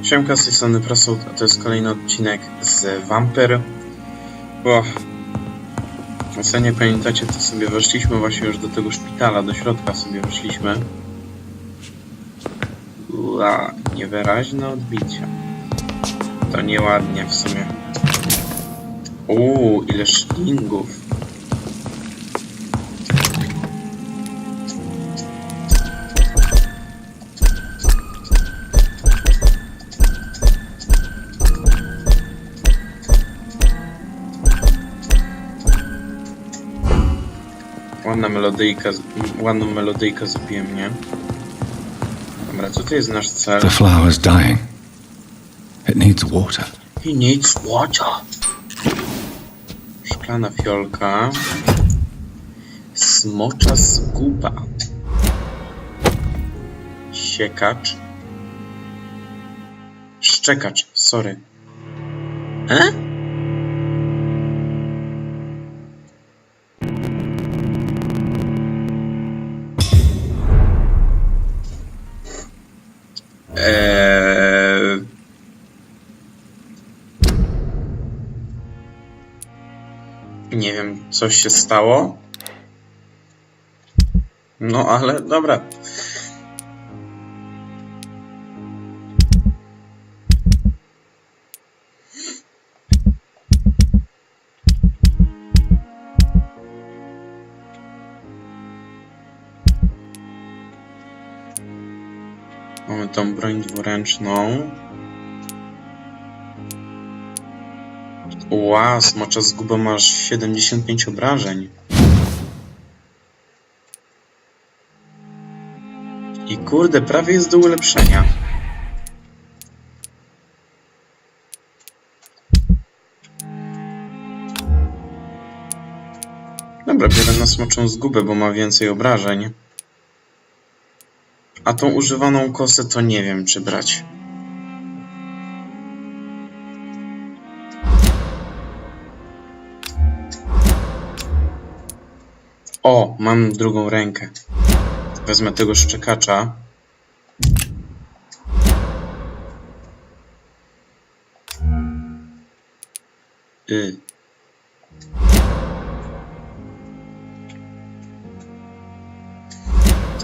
Siemka, z tej strony Prasut, a to jest kolejny odcinek z Vampyr. Co nie pamiętacie, to sobie weszliśmy właśnie już do tego szpitala, do środka sobie weszliśmy. Niewyraźne odbicie. To nieładnie w sumie. Ile szlingów. Ładną melodyjkę zrobiłem, nie? Dobra, co to jest nasz cel? The flower's dying. It needs water. He needs water. Szklana fiolka. Smocza skupa. Siekacz. Szczekacz, sorry. Nie wiem, coś się stało. No ale dobra. Mamy tą broń dwuręczną. Smocza zguba, masz 75 obrażeń. I kurde, prawie jest do ulepszenia. Dobra, biorę na smoczą zgubę, bo ma więcej obrażeń. A tą używaną kosę to nie wiem, czy brać. Mam drugą rękę. Wezmę tego szczekacza.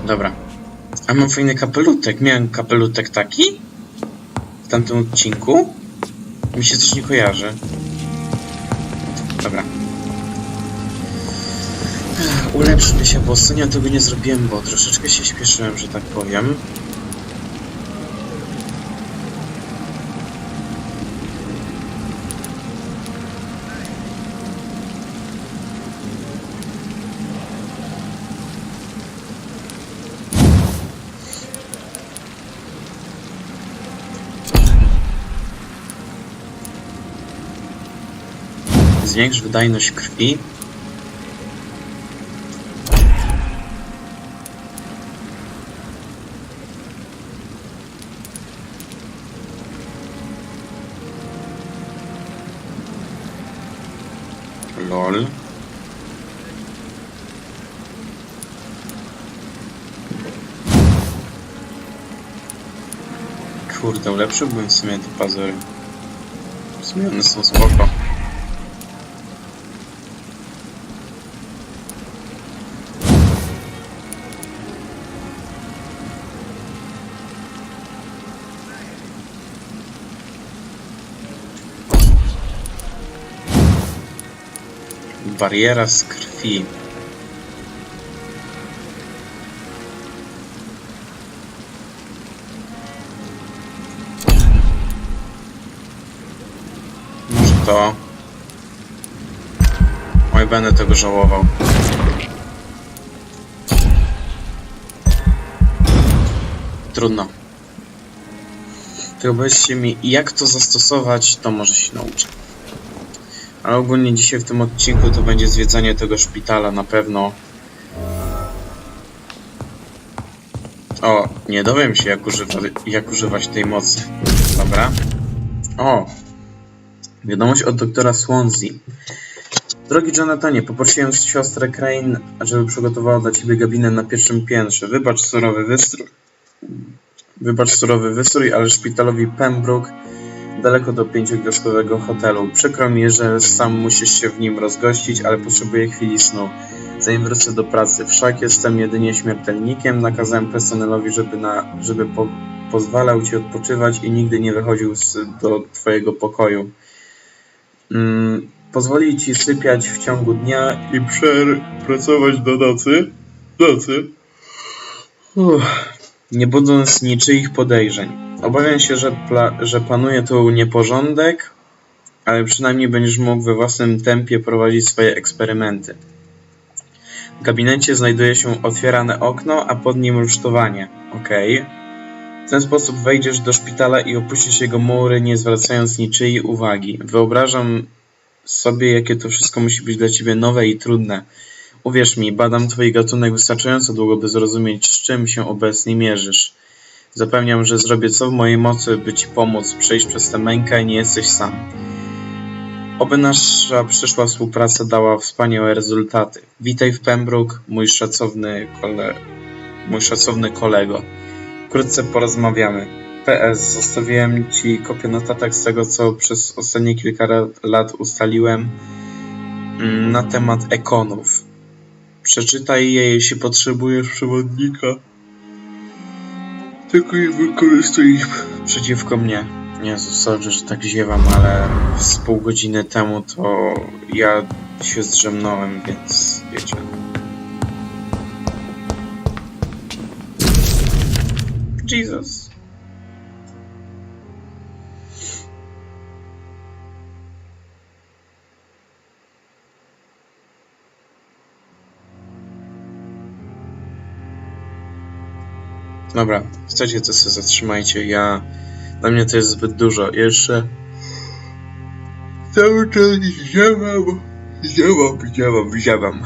Dobra. A mam fajny kapelutek. Miałem kapelutek taki? W tamtym odcinku? Mi się coś nie kojarzy. Dobra. Ulepszmy się, bo ostatnio tego nie zrobiłem, bo troszeczkę się śpieszyłem, że tak powiem. Zwiększ wydajność krwi. LOL. Kurde, ulepszyłbym w sumie te pazury. W sumie one są spoko. Bariera z krwi. Może to. Oj, będę tego żałował. Trudno. Tylko powiedzcie mi, jak to zastosować, to może się nauczę. Ale ogólnie dzisiaj w tym odcinku to będzie zwiedzanie tego szpitala na pewno. Nie dowiem się jak używać tej mocy. Dobra. Wiadomość od doktora Swansea. Drogi Jonathanie, poprosiłem siostrę Crane, żeby przygotowała dla ciebie gabinet na pierwszym piętrze. Wybacz surowy wystrój. Wybacz surowy wystrój, ale szpitalowi Pembrooke daleko do 5-gwiazdkowego hotelu. Przykro mi, że sam musisz się w nim rozgościć, ale potrzebuję chwili snu, zanim wrócę do pracy. Wszak jestem jedynie śmiertelnikiem. Nakazałem personelowi, żeby pozwalał ci odpoczywać i nigdy nie wychodził do twojego pokoju. Pozwoli ci sypiać w ciągu dnia i pracować do nocy. Nie budząc niczyich podejrzeń. Obawiam się, że panuje tu nieporządek, ale przynajmniej będziesz mógł we własnym tempie prowadzić swoje eksperymenty. W gabinecie znajduje się otwierane okno, a pod nim rusztowanie. Okej. W ten sposób wejdziesz do szpitala i opuścisz jego mury, nie zwracając niczyjej uwagi. Wyobrażam sobie, jakie to wszystko musi być dla ciebie nowe i trudne. Uwierz mi, badam twój gatunek wystarczająco długo, by zrozumieć, z czym się obecnie mierzysz. Zapewniam, że zrobię co w mojej mocy, by ci pomóc przejść przez tę mękę i nie jesteś sam. Oby nasza przyszła współpraca dała wspaniałe rezultaty. Witaj w Pembroke, mój szacowny kolego. Wkrótce porozmawiamy. PS. Zostawiłem ci kopię notatek z tego, co przez ostatnie kilka lat ustaliłem na temat ekonów. Przeczytaj je, jeśli potrzebujesz przewodnika. Tylko nie wykorzystuj ich przeciwko mnie. Jezu, sorry, że tak ziewam, ale z pół godziny temu to ja się zdrzemnąłem, więc wiecie. Jesus. Dobra, chcecie to sobie zatrzymajcie, dla mnie to jest zbyt dużo. Jeszcze cały czas ziewam.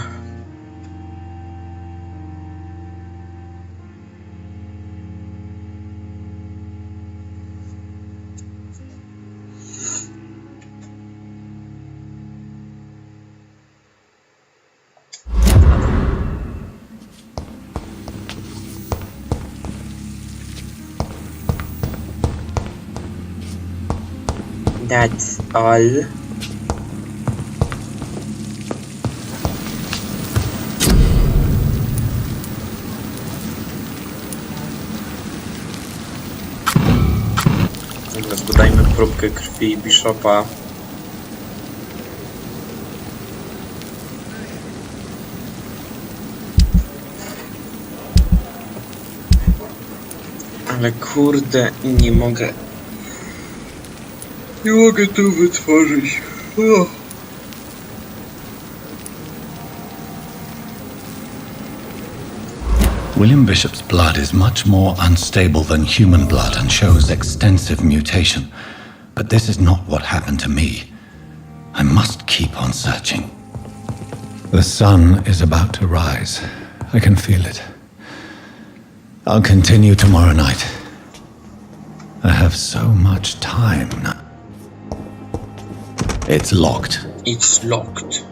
That's all. Dobra, zbadajmy próbkę krwi Bishopa. Ale kurde, nie mogę tu wytworzyć. William Bishop's blood is much more unstable than human blood and shows extensive mutation. But this is not what happened to me. I must keep on searching. The sun is about to rise. I can feel it. I'll continue tomorrow night. I have so much time now. It's locked. It's locked.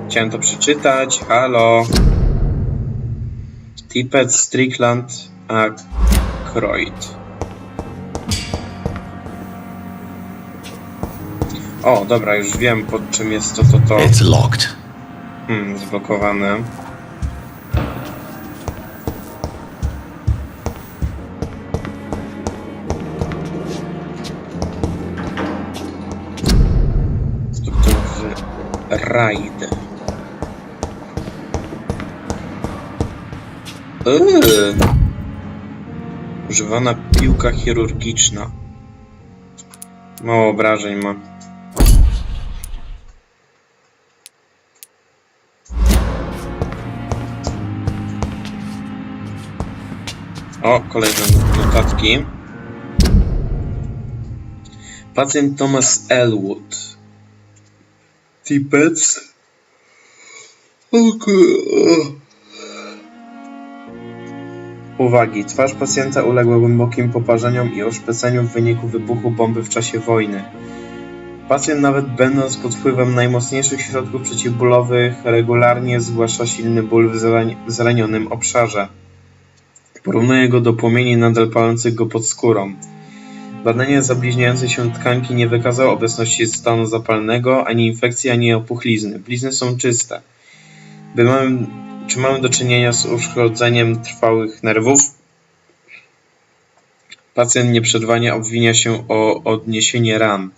Chciałem to przeczytać. Halo. Tippett, Strickland, Aykroyd. O, dobra, już wiem, pod czym jest to. It's locked. Zblokowane. Raid. Używana piłka chirurgiczna. Mało obrażeń ma. O, kolejne notatki. Pacjent Thomas Elwood. Tippett. Uwagi. Twarz pacjenta uległa głębokim poparzeniom i oszpeceniu w wyniku wybuchu bomby w czasie wojny. Pacjent, nawet będąc pod wpływem najmocniejszych środków przeciwbólowych, regularnie zgłasza silny ból w zranionym obszarze. Porównuje go do płomieni nadal palących go pod skórą. Badanie zabliźniającej się tkanki nie wykazało obecności stanu zapalnego, ani infekcji, ani opuchlizny. Blizny są czyste. Czy mamy do czynienia z uszkodzeniem trwałych nerwów? Pacjent nieprzerwanie obwinia się o odniesienie ran.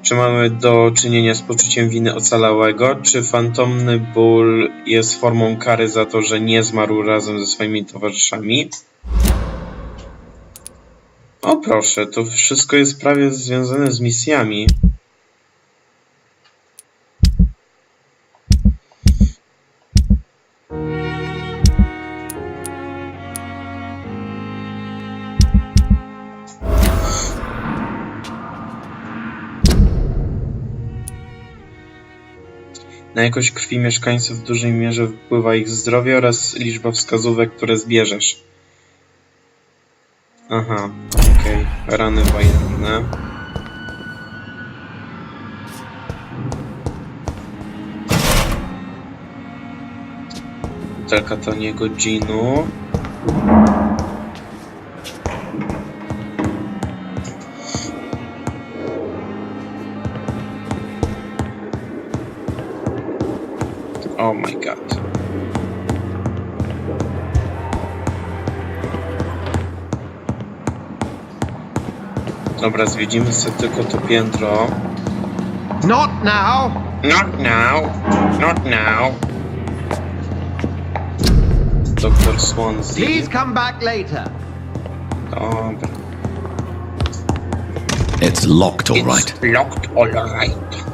Czy mamy do czynienia z poczuciem winy ocalałego? Czy fantomny ból jest formą kary za to, że nie zmarł razem ze swoimi towarzyszami? O proszę, to wszystko jest prawie związane z misjami. Na jakość krwi mieszkańców w dużej mierze wpływa ich zdrowie oraz liczba wskazówek, które zbierzesz. Aha, okej. Rany wojenne. Butelka taniego ginu. Oh my god. Dobra, zwiedzimy sobie tylko to piętro. Not now! Not now. Not now. Dr. Swansea. Please come back later. Dobra. It's locked, all It's right. locked, all right.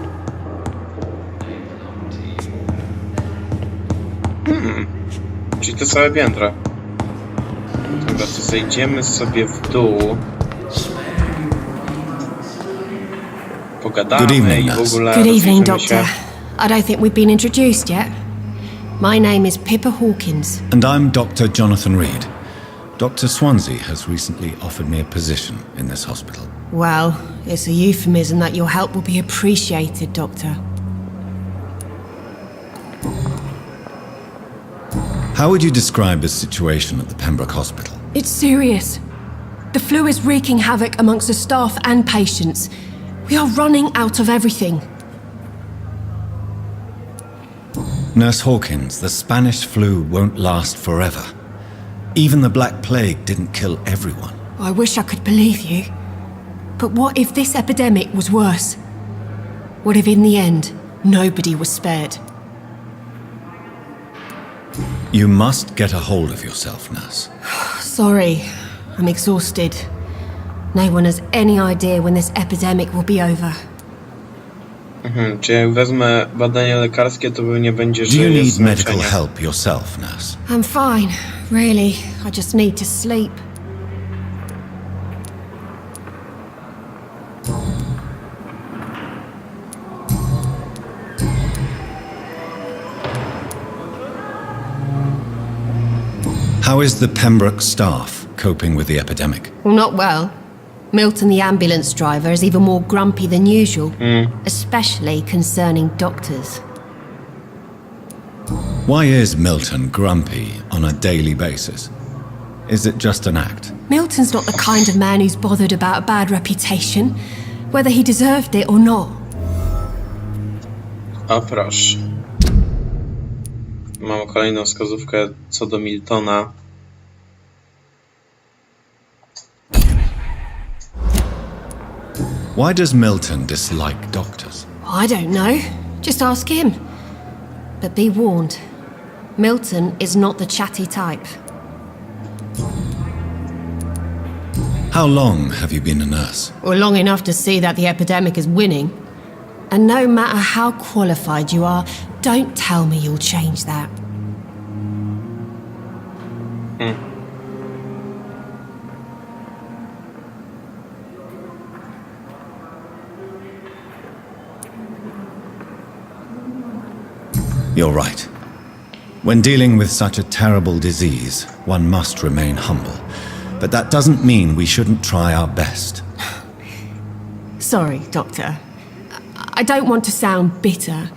Czyli to całe piętro. Dobra, to zejdziemy sobie w dół. Pogadamy Good evening, i w nurse. ogóle Good evening, rozejrzymy się. Doctor. I don't think we've been introduced yet. My name is Pippa Hawkins. And I'm Dr. Jonathan Reed. Dr. Swansea has recently offered me a position in this hospital. Well, it's a euphemism that your help will be appreciated, Doctor. How would you describe the situation at the Pembrooke Hospital? It's serious. The flu is wreaking havoc amongst the staff and patients. We are running out of everything. Nurse Hawkins, the Spanish flu won't last forever. Even the Black Plague didn't kill everyone. I wish I could believe you. But what if this epidemic was worse? What if in the end, nobody was spared? You must get a hold of yourself, nurse. Sorry, I'm exhausted. No one has any idea when this epidemic will be over. Czy jak wezmę badania lekarskie, to pewnie będzie, Do że you jest need medical zmęczenie. help yourself, nurse? I'm fine, really. I just need to sleep. How is the Pembroke staff coping with the epidemic? Well, not well. Milton, the ambulance driver, is even more grumpy than usual, especially concerning doctors. Why is Milton grumpy on a daily basis? Is it just an act? Milton's not the kind of man who's bothered about a bad reputation, whether he deserved it or not. A proszę. Mam kolejną wskazówkę co do Miltona. Why does Milton dislike doctors? I don't know. Just ask him. But be warned, Milton is not the chatty type. How long have you been a nurse? Or long enough to see that the epidemic is winning. And no matter how qualified you are, don't tell me you'll change that. You're right. When dealing with such a terrible disease, one must remain humble. But that doesn't mean we shouldn't try our best. Sorry, Doctor. I don't want to sound bitter,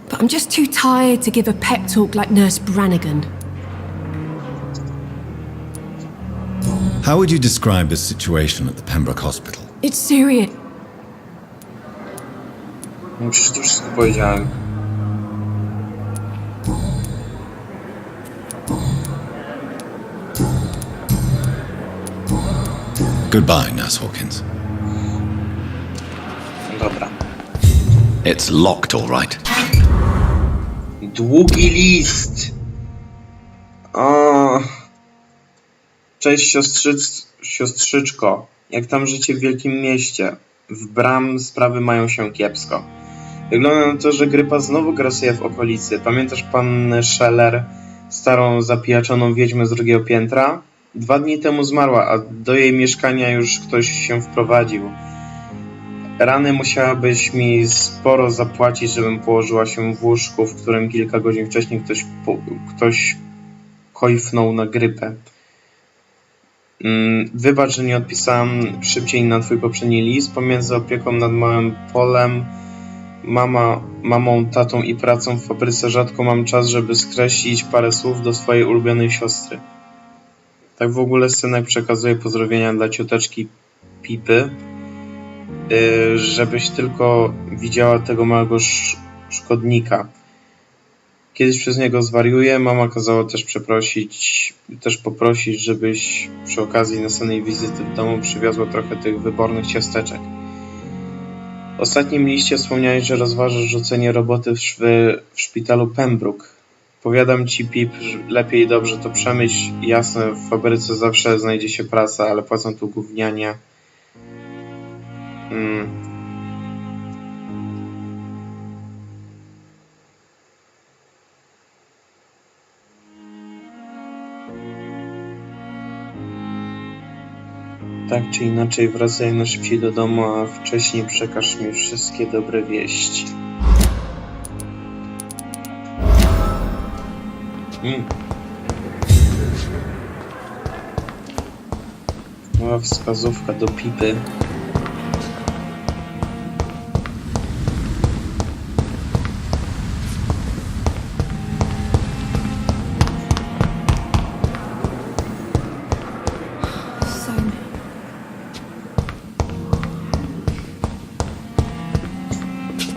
but I'm just too tired to give a pep talk like Nurse Brannigan. How would you describe the situation at the Pembroke Hospital? It's serious. No przecież to wszystko powiedziałem. Goodbye, Nurse Hawkins. Dobra. It's locked, all right. Długi list. O. Cześć siostrzyczko. Jak tam życie w wielkim mieście? W Bram sprawy mają się kiepsko. Wygląda na to, że grypa znowu grasuje w okolicy. Pamiętasz pannę Scheller, starą zapijaczoną wiedźmę z drugiego piętra? 2 dni temu zmarła, a do jej mieszkania już ktoś się wprowadził. Rany musiałabyś mi sporo zapłacić, żebym położyła się w łóżku, w którym kilka godzin wcześniej ktoś kojfnął na grypę. Wybacz, że nie odpisałam szybciej na twój poprzedni list. Pomiędzy opieką nad małym polem, mamą, tatą i pracą w fabryce rzadko mam czas, żeby skreślić parę słów do swojej ulubionej siostry. Tak w ogóle synek przekazuje pozdrowienia dla cioteczki Pipy. Żebyś tylko widziała tego małego szkodnika. Kiedyś przez niego zwariuję. Mama kazała też poprosić, żebyś przy okazji następnej wizyty w domu przywiozła trochę tych wybornych ciasteczek. W ostatnim liście wspomniałeś, że rozważasz rzucenie roboty w szpitalu Pembrooke. Powiadam ci, Pip, że lepiej dobrze to przemyśl. Jasne, w fabryce zawsze znajdzie się praca, ale płacą tu gównianie. Tak czy inaczej, wracaj na szybciej do domu, a wcześniej przekaż mi wszystkie dobre wieści. Nowa wskazówka do Pipy.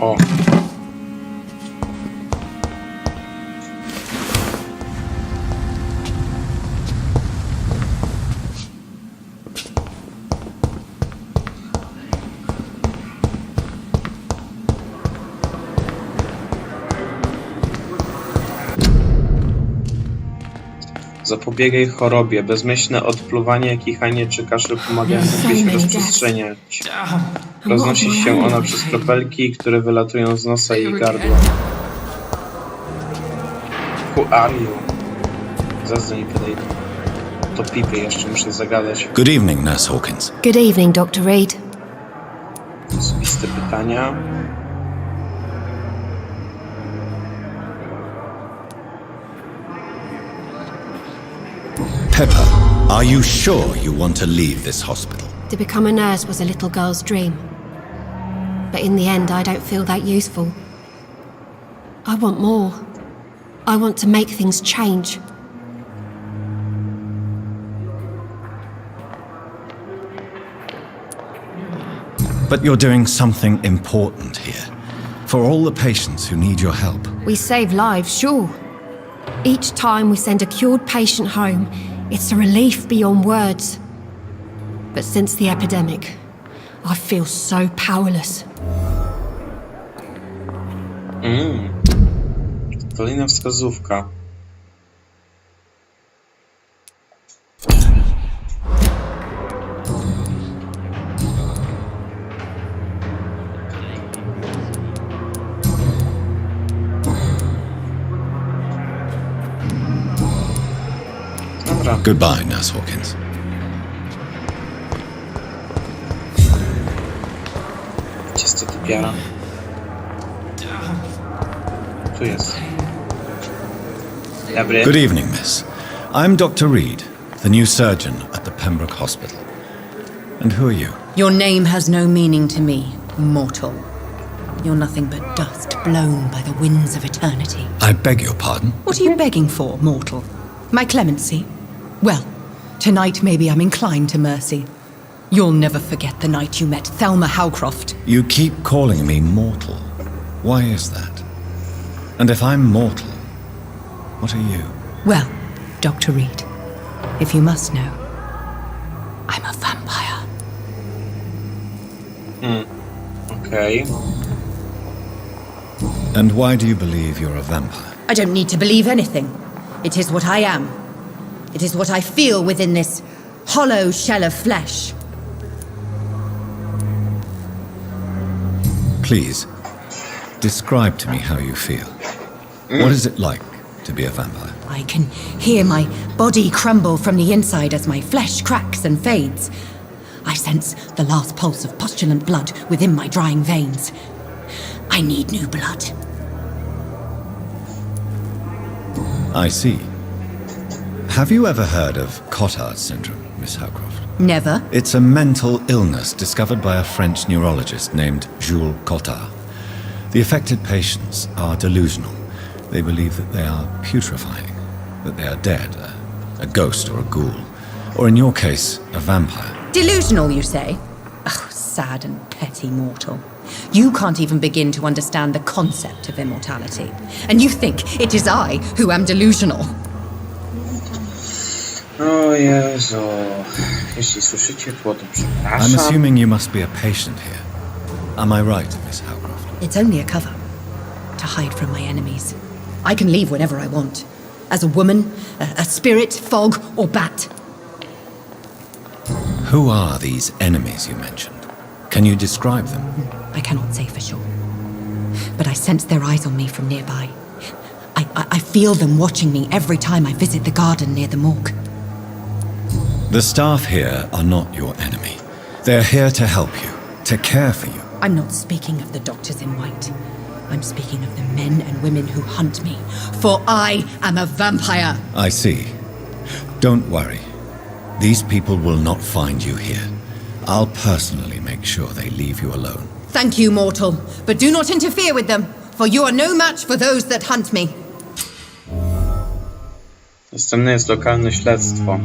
O. Zapobiegaj chorobie. Bezmyślne odpluwanie, kichanie czy kaszel pomagają się rozprzestrzeniać. Roznosi się ona przez kropelki, które wylatują z nosa i gardła. Who are you? Zaraz do niej podejdę. To Pipy jeszcze muszę zagadać. Good evening, Nurse Hawkins. Good evening, Dr. Reed. Osobiste pytania. Pepper, are you sure you want to leave this hospital? To become a nurse was a little girl's dream. But in the end, I don't feel that useful. I want more. I want to make things change. But you're doing something important here. For all the patients who need your help. We save lives, sure. Each time we send a cured patient home, it's a relief beyond words. But since the epidemic, I feel so powerless. Kolejna wskazówka. Dobra. Goodbye, Nurse Hawkins. Ciasto typiara. Tu jest. Dobry. Good evening, miss. I'm Dr. Reed, the new surgeon at the Pembroke Hospital. And who are you? Your name has no meaning to me, mortal. You're nothing but dust blown by the winds of eternity. I beg your pardon? What are you begging for, mortal? My clemency? Well, Tonight, maybe I'm inclined to mercy. You'll never forget the night you met Thelma Howcroft. You keep calling me mortal. Why is that? And if I'm mortal, what are you? Well, Dr. Reed, if you must know, I'm a vampire. Okej. And why do you believe you're a vampire? I don't need to believe anything. It is what I am. It is what I feel within this hollow shell of flesh. Please, describe to me how you feel. What is it like to be a vampire? I can hear my body crumble from the inside as my flesh cracks and fades. I sense the last pulse of postulant blood within my drying veins. I need new blood. I see. Have you ever heard of Cotard syndrome, Miss Howcroft? Never. It's a mental illness discovered by a French neurologist named Jules Cotard. The affected patients are delusional. They believe that they are putrefying, that they are dead, a ghost or a ghoul, or in your case, a vampire. Delusional, you say? Oh, sad and petty mortal. You can't even begin to understand the concept of immortality. And you think it is I who am delusional. O Jezu. Jeśli słyszycie tło, to I'm przepraszam. assuming you must be a patient here. Am I right, Miss Howcroft? It's only a cover. To hide from my enemies. I can leave whenever I want. As a woman, a spirit, fog, or bat. Who are these enemies you mentioned? Can you describe them? I cannot say for sure. But I sense their eyes on me from nearby. I feel them watching me every time I visit the garden near the morgue. The staff here are not your enemy. They're here to help you, to care for you. I'm not speaking of the doctors in white. I'm speaking of the men and women who hunt me. For I am a vampire. I see. Don't worry. These people will not find you here. I'll personally make sure they leave you alone. Thank you, mortal. But do not interfere with them, for you are no match for those that hunt me. Następne jest lokalne śledztwo.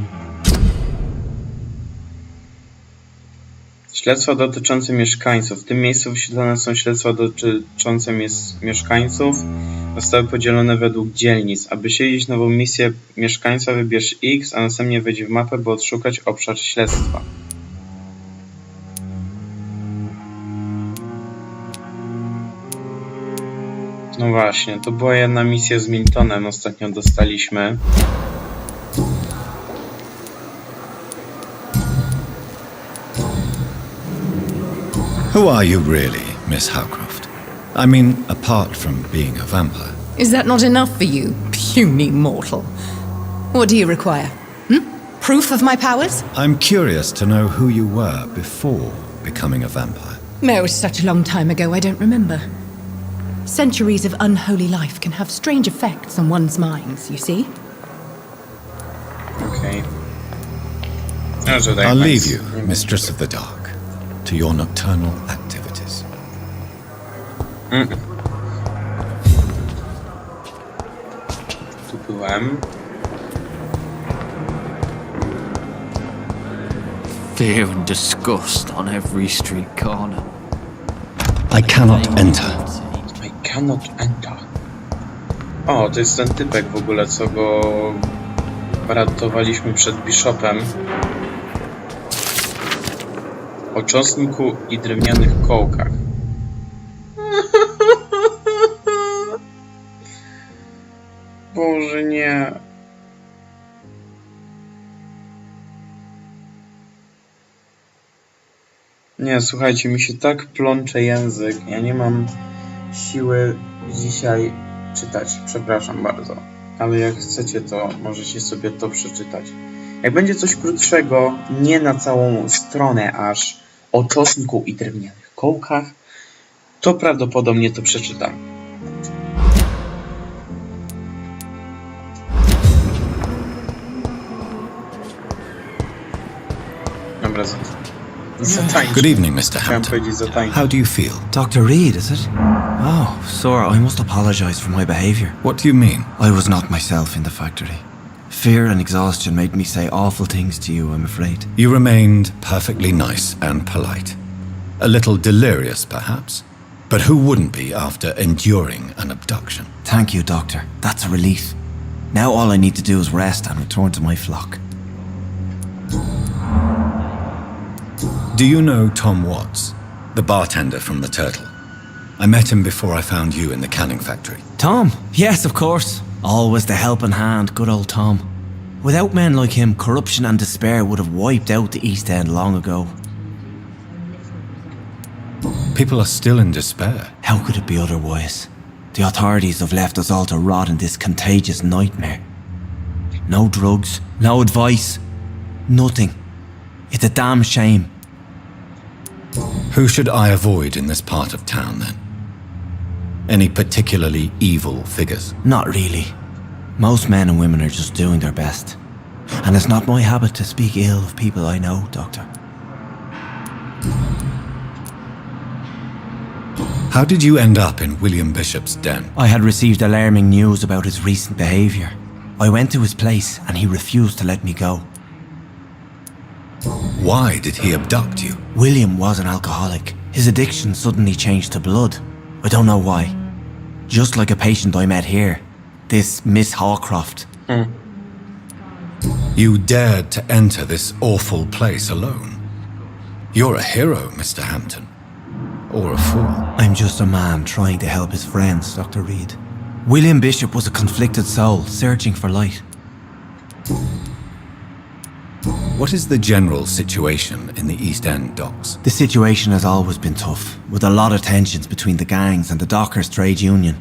Śledztwa dotyczące mieszkańców. W tym miejscu wyświetlone są śledztwa dotyczące mieszkańców. Zostały podzielone według dzielnic. Aby śledzić nową misję mieszkańca, wybierz X, a następnie wejdź w mapę, by odszukać obszar śledztwa. No właśnie, to była jedna misja z Miltonem, ostatnio dostaliśmy. Who are you really, Miss Howcroft? I mean, apart from being a vampire. Is that not enough for you, puny mortal? What do you require? Proof of my powers? I'm curious to know who you were before becoming a vampire. No, it's such a long time ago, I don't remember. Centuries of unholy life can have strange effects on one's minds, you see? Okej. I'll leave you, Mistress of the Dark, to your nocturnal activities. Tu byłem. Fear and disgust on every street corner. I cannot enter. I cannot enter. O, to jest ten typek w ogóle, co go ratowaliśmy przed Bishopem. O czosnku i drewnianych kołkach. Boże, nie. Nie, słuchajcie, mi się tak plącze język. Ja nie mam siły dzisiaj czytać. Przepraszam bardzo. Ale jak chcecie, to możecie sobie to przeczytać. Jak będzie coś krótszego, nie na całą stronę aż, o czosnku i drewnianych kołkach, to prawdopodobnie to przeczytam. Dobra, zatańczmy. Good evening, Mr. Chciałem Hampton. powiedzieć zatańczmy. How do you feel? Dr. Reed, is it? Oh, sir, I must apologize for my behavior. What do you mean? I was not myself in the factory. Fear and exhaustion made me say awful things to you, I'm afraid. You remained perfectly nice and polite. A little delirious, perhaps. But who wouldn't be after enduring an abduction? Thank you, Doctor. That's a relief. Now all I need to do is rest and return to my flock. Do you know Tom Watts, the bartender from the Turtle? I met him before I found you in the canning factory. Tom? Yes, of course. Always the helping hand, good old Tom. Without men like him, corruption and despair would have wiped out the East End long ago. People are still in despair. How could it be otherwise? The authorities have left us all to rot in this contagious nightmare. No drugs, no advice, nothing. It's a damn shame. Who should I avoid in this part of town, then? Any particularly evil figures? Not really. Most men and women are just doing their best. And it's not my habit to speak ill of people I know, Doctor. How did you end up in William Bishop's den? I had received alarming news about his recent behaviour. I went to his place and he refused to let me go. Why did he abduct you? William was an alcoholic. His addiction suddenly changed to blood. I don't know why. Just like a patient I met here. This Miss Hawcroft. You dared to enter this awful place alone. You're a hero, Mr. Hampton. Or a fool. I'm just a man trying to help his friends, Dr. Reed. William Bishop was a conflicted soul, searching for light. What is the general situation in the East End docks? The situation has always been tough, with a lot of tensions between the gangs and the Dockers' trade union.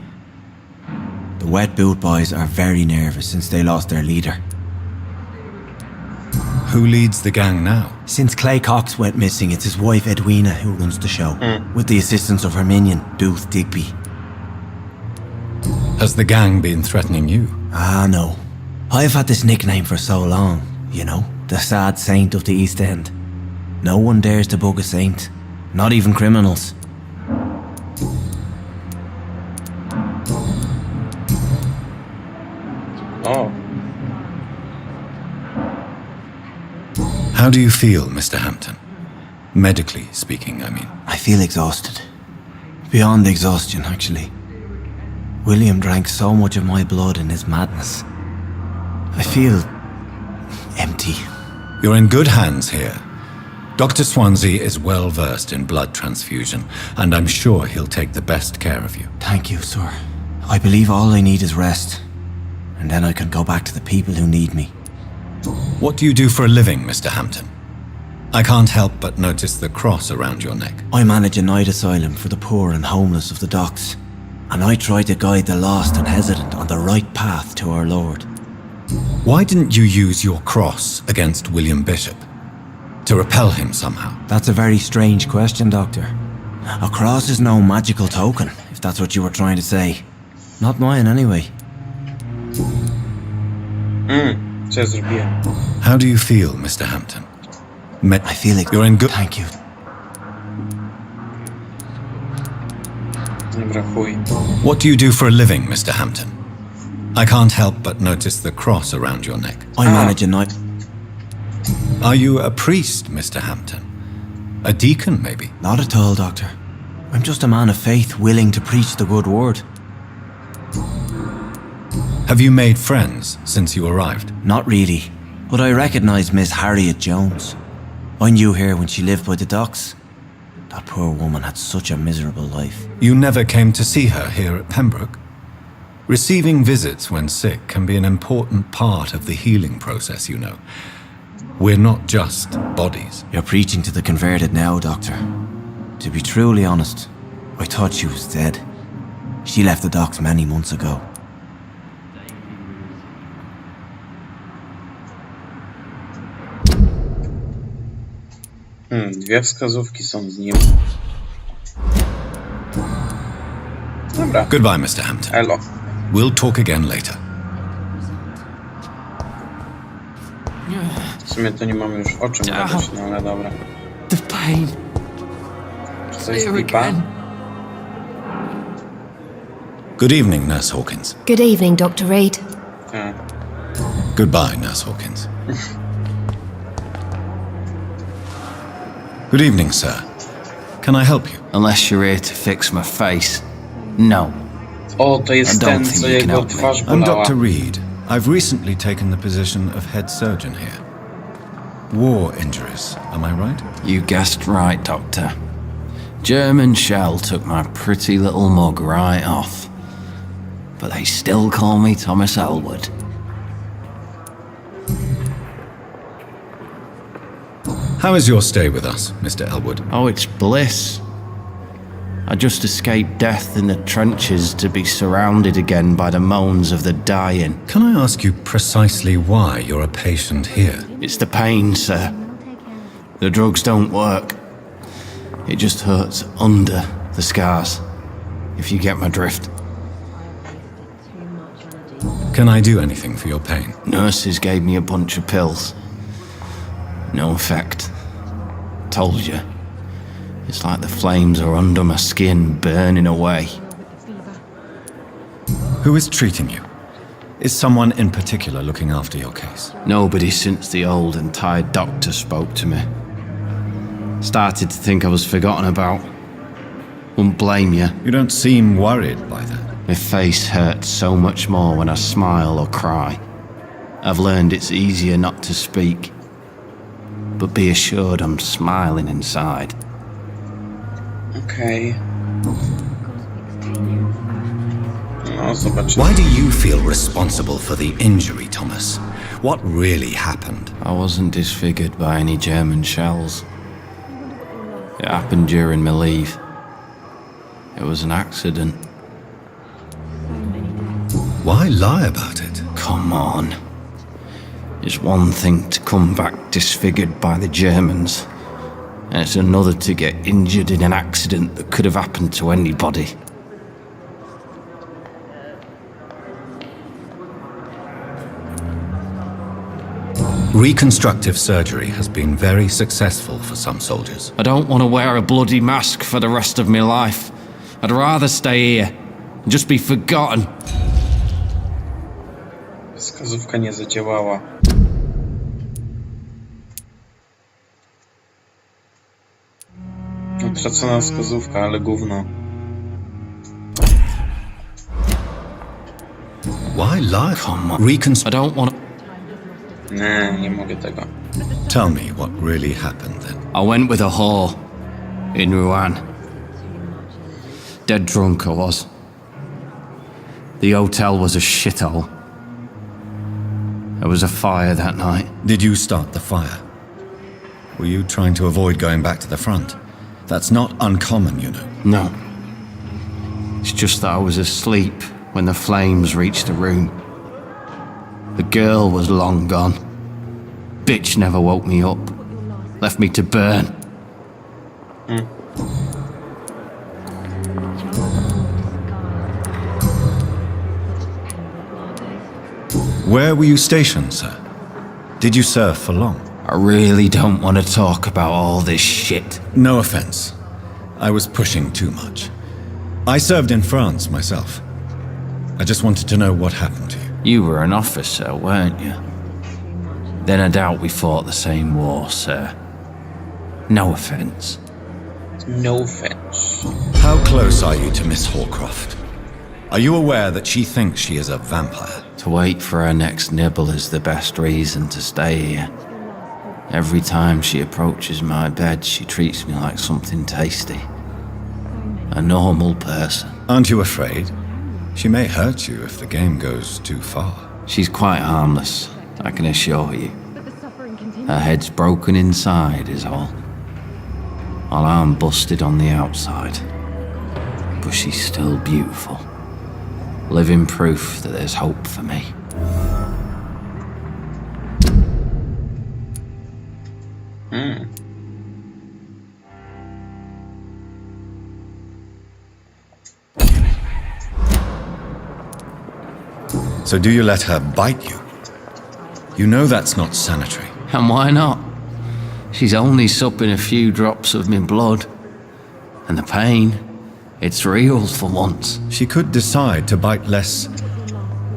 The Wet Boot Boys are very nervous since they lost their leader. Who leads the gang now? Since Clay Cox went missing, it's his wife Edwina who runs the show, with the assistance of her minion, Booth Digby. Has the gang been threatening you? Ah, no. I've had this nickname for so long, you know, the sad saint of the East End. No one dares to bug a saint, not even criminals. Oh. How do you feel, Mr. Hampton? Medically speaking, I mean. I feel exhausted. Beyond exhaustion, actually. William drank so much of my blood in his madness. I feel empty. You're in good hands here. Dr. Swansea is well versed in blood transfusion, and I'm sure he'll take the best care of you. Thank you, sir. I believe all I need is rest. And then I can go back to the people who need me. What do you do for a living, Mr. Hampton? I can't help but notice the cross around your neck. I manage a night asylum for the poor and homeless of the docks. And I try to guide the lost and hesitant on the right path to our Lord. Why didn't you use your cross against William Bishop? To repel him somehow? That's a very strange question, Doctor. A cross is no magical token, if that's what you were trying to say. Not mine, anyway. Co ja zrobiłem? How do you feel, Mr. Hampton? I feel it. You're in good... Thank you. Dobra, chuj. What do you do for a living, Mr. Hampton? I can't help but notice the cross around your neck. I manage a night... Are you a priest, Mr. Hampton? A deacon, maybe? Not at all, Doctor. I'm just a man of faith willing to preach the good word. Have you made friends since you arrived? Not really, but I recognise Miss Harriet Jones. I knew her when she lived by the docks. That poor woman had such a miserable life. You never came to see her here at Pembroke? Receiving visits when sick can be an important part of the healing process, you know. We're not just bodies. You're preaching to the converted now, Doctor. To be truly honest, I thought she was dead. She left the docks many months ago. Dwie wskazówki są z nim. Dobra. Goodbye, Mr. Hampton. Elo. We'll talk again later. W sumie to nie mamy już o czym gadać, no ale dobra. The pain. Czy coś pipa? Good evening, Nurse Hawkins. Good evening, Dr. Reed. Goodbye, Nurse Hawkins. Good evening, sir. Can I help you? Unless you're here to fix my face. No. O, to jest I don't ten, think co you can jego help me. twarz I'm bolała. Dr. Reed. I've recently taken the position of head surgeon here. War injuries, am I right? You guessed right, Doctor. German shell took my pretty little mug right off. But they still call me Thomas Elwood. How is your stay with us, Mr. Elwood? Oh, it's bliss. I just escaped death in the trenches to be surrounded again by the moans of the dying. Can I ask you precisely why you're a patient here? It's the pain, sir. The drugs don't work. It just hurts under the scars, if you get my drift. Can I do anything for your pain? Nurses gave me a bunch of pills. No effect. Told you. It's like the flames are under my skin, burning away. Who is treating you? Is someone in particular looking after your case? Nobody since the old and tired doctor spoke to me. Started to think I was forgotten about. Wouldn't blame you. You don't seem worried by that. My face hurts so much more when I smile or cry. I've learned it's easier not to speak. But be assured I'm smiling inside. Okej. No, zobaczymy. Why do you feel responsible for the injury, Thomas? What really happened? I wasn't disfigured by any German shells. It happened during my leave. It was an accident. Why lie about it? Come on. It's one thing to come back disfigured by the Germans, and it's another to get injured in an accident that could have happened to anybody. Reconstructive surgery has been very successful for some soldiers. I don't want to wear a bloody mask for the rest of my life. I'd rather stay here and just be forgotten. Wskazówka nie zadziałała. Utracona wskazówka, ale gówno. Why lie? Come on. I don't want to... Nie mogę tego. Tell me what really happened then. I went with a whore in Rouen. Dead drunk I was. The hotel was a shithole. There was a fire that night. Did you start the fire? Were you trying to avoid going back to the front? That's not uncommon, you know. No. It's just that I was asleep when the flames reached the room. The girl was long gone. Bitch never woke me up. Left me to burn. Where were you stationed, sir? Did you serve for long? I really don't want to talk about all this shit. No offense. I was pushing too much. I served in France myself. I just wanted to know what happened to you. You were an officer, weren't you? Then I doubt we fought the same war, sir. No offense. No offense. How close are you to Miss Hawcroft? Are you aware that she thinks she is a vampire? To wait for her next nibble is the best reason to stay here. Every time she approaches my bed, she treats me like something tasty. A normal person. Aren't you afraid? She may hurt you if the game goes too far. She's quite harmless, I can assure you. Her head's broken inside is all. While I'm busted on the outside. But she's still beautiful. Living proof that there's hope for me. So do you let her bite you? You know that's not sanitary. And why not? She's only supping a few drops of my blood. And the pain, it's real for once. She could decide to bite less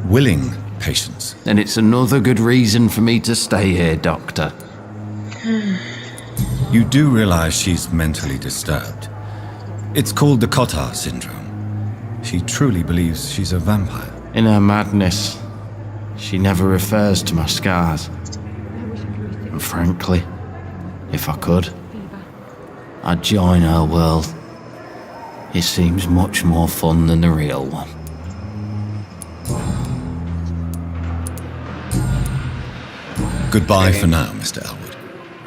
willing patients. Then it's another good reason for me to stay here, Doctor. You do realize she's mentally disturbed. It's called the Cotard syndrome. She truly believes she's a vampire. In her madness, she never refers to my scars. And frankly, if I could, I'd join her world. It seems much more fun than the real one. Goodbye for now, Mr. Elwood.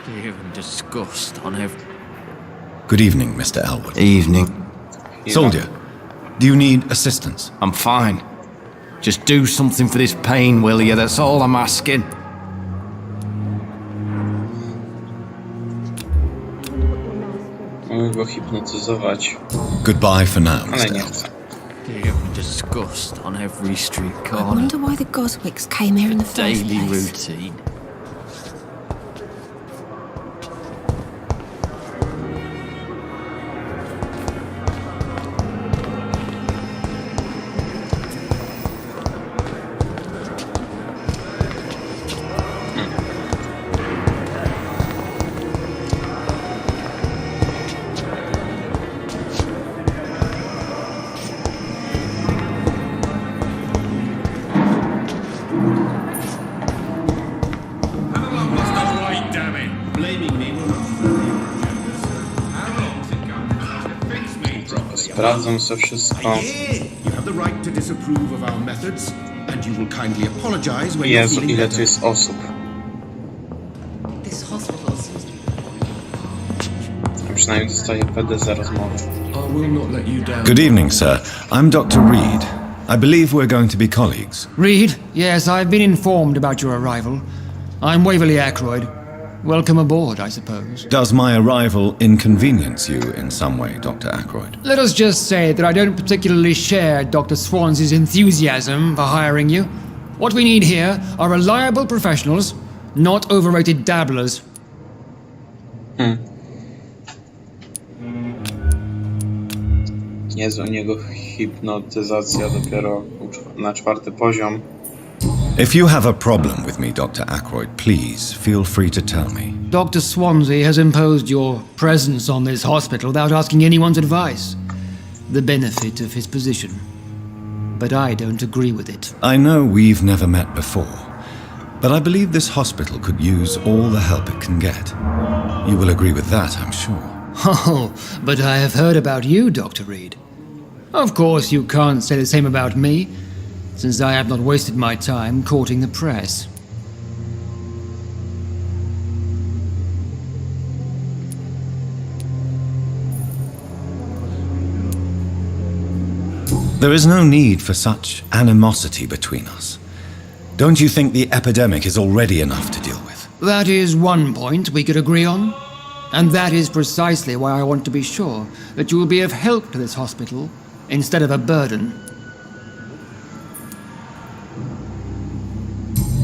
Fear and disgust on every... Good evening, Mr. Elwood. Evening. Soldier, do you need assistance? I'm fine. Just do something for this pain, will you? That's all I'm asking. Mogę go hipnotyzować, Goodbye for now, ale Mr. nie Elwood. chcę. Fear and disgust on every street I corner. wonder why the Goswicks came here in the first Daily place. routine. Sprawdzam sobie wszystko. You have the right to disapprove of our methods, and you will kindly apologize when you're Jezu, feeling ile better. tu jest osób. This hospital seems to be... Przynajmniej dostaję PD za rozmowę. I will not let you down. Good evening, sir. I'm Dr. Reed. I believe we're going to be colleagues. Reed, yes, I've been informed about your arrival. I'm Waverly Ackroyd. Welcome aboard, I suppose. Does my arrival inconvenience you in some way, Dr. Ackroyd? Let us just say that I don't particularly share Dr. Swansea's enthusiasm for hiring you. What we need here are reliable professionals, not overrated dabblers. Jezu, u niego hipnotyzacja dopiero na 4. poziom. If you have a problem with me, Dr. Ackroyd, please feel free to tell me. Dr. Swansea has imposed your presence on this hospital without asking anyone's advice. The benefit of his position. But I don't agree with it. I know we've never met before, but I believe this hospital could use all the help it can get. You will agree with that, I'm sure. Oh, but I have heard about you, Dr. Reed. Of course, you can't say the same about me, since I have not wasted my time courting the press. There is no need for such animosity between us. Don't you think the epidemic is already enough to deal with? That is one point we could agree on. And that is precisely why I want to be sure that you will be of help to this hospital instead of a burden.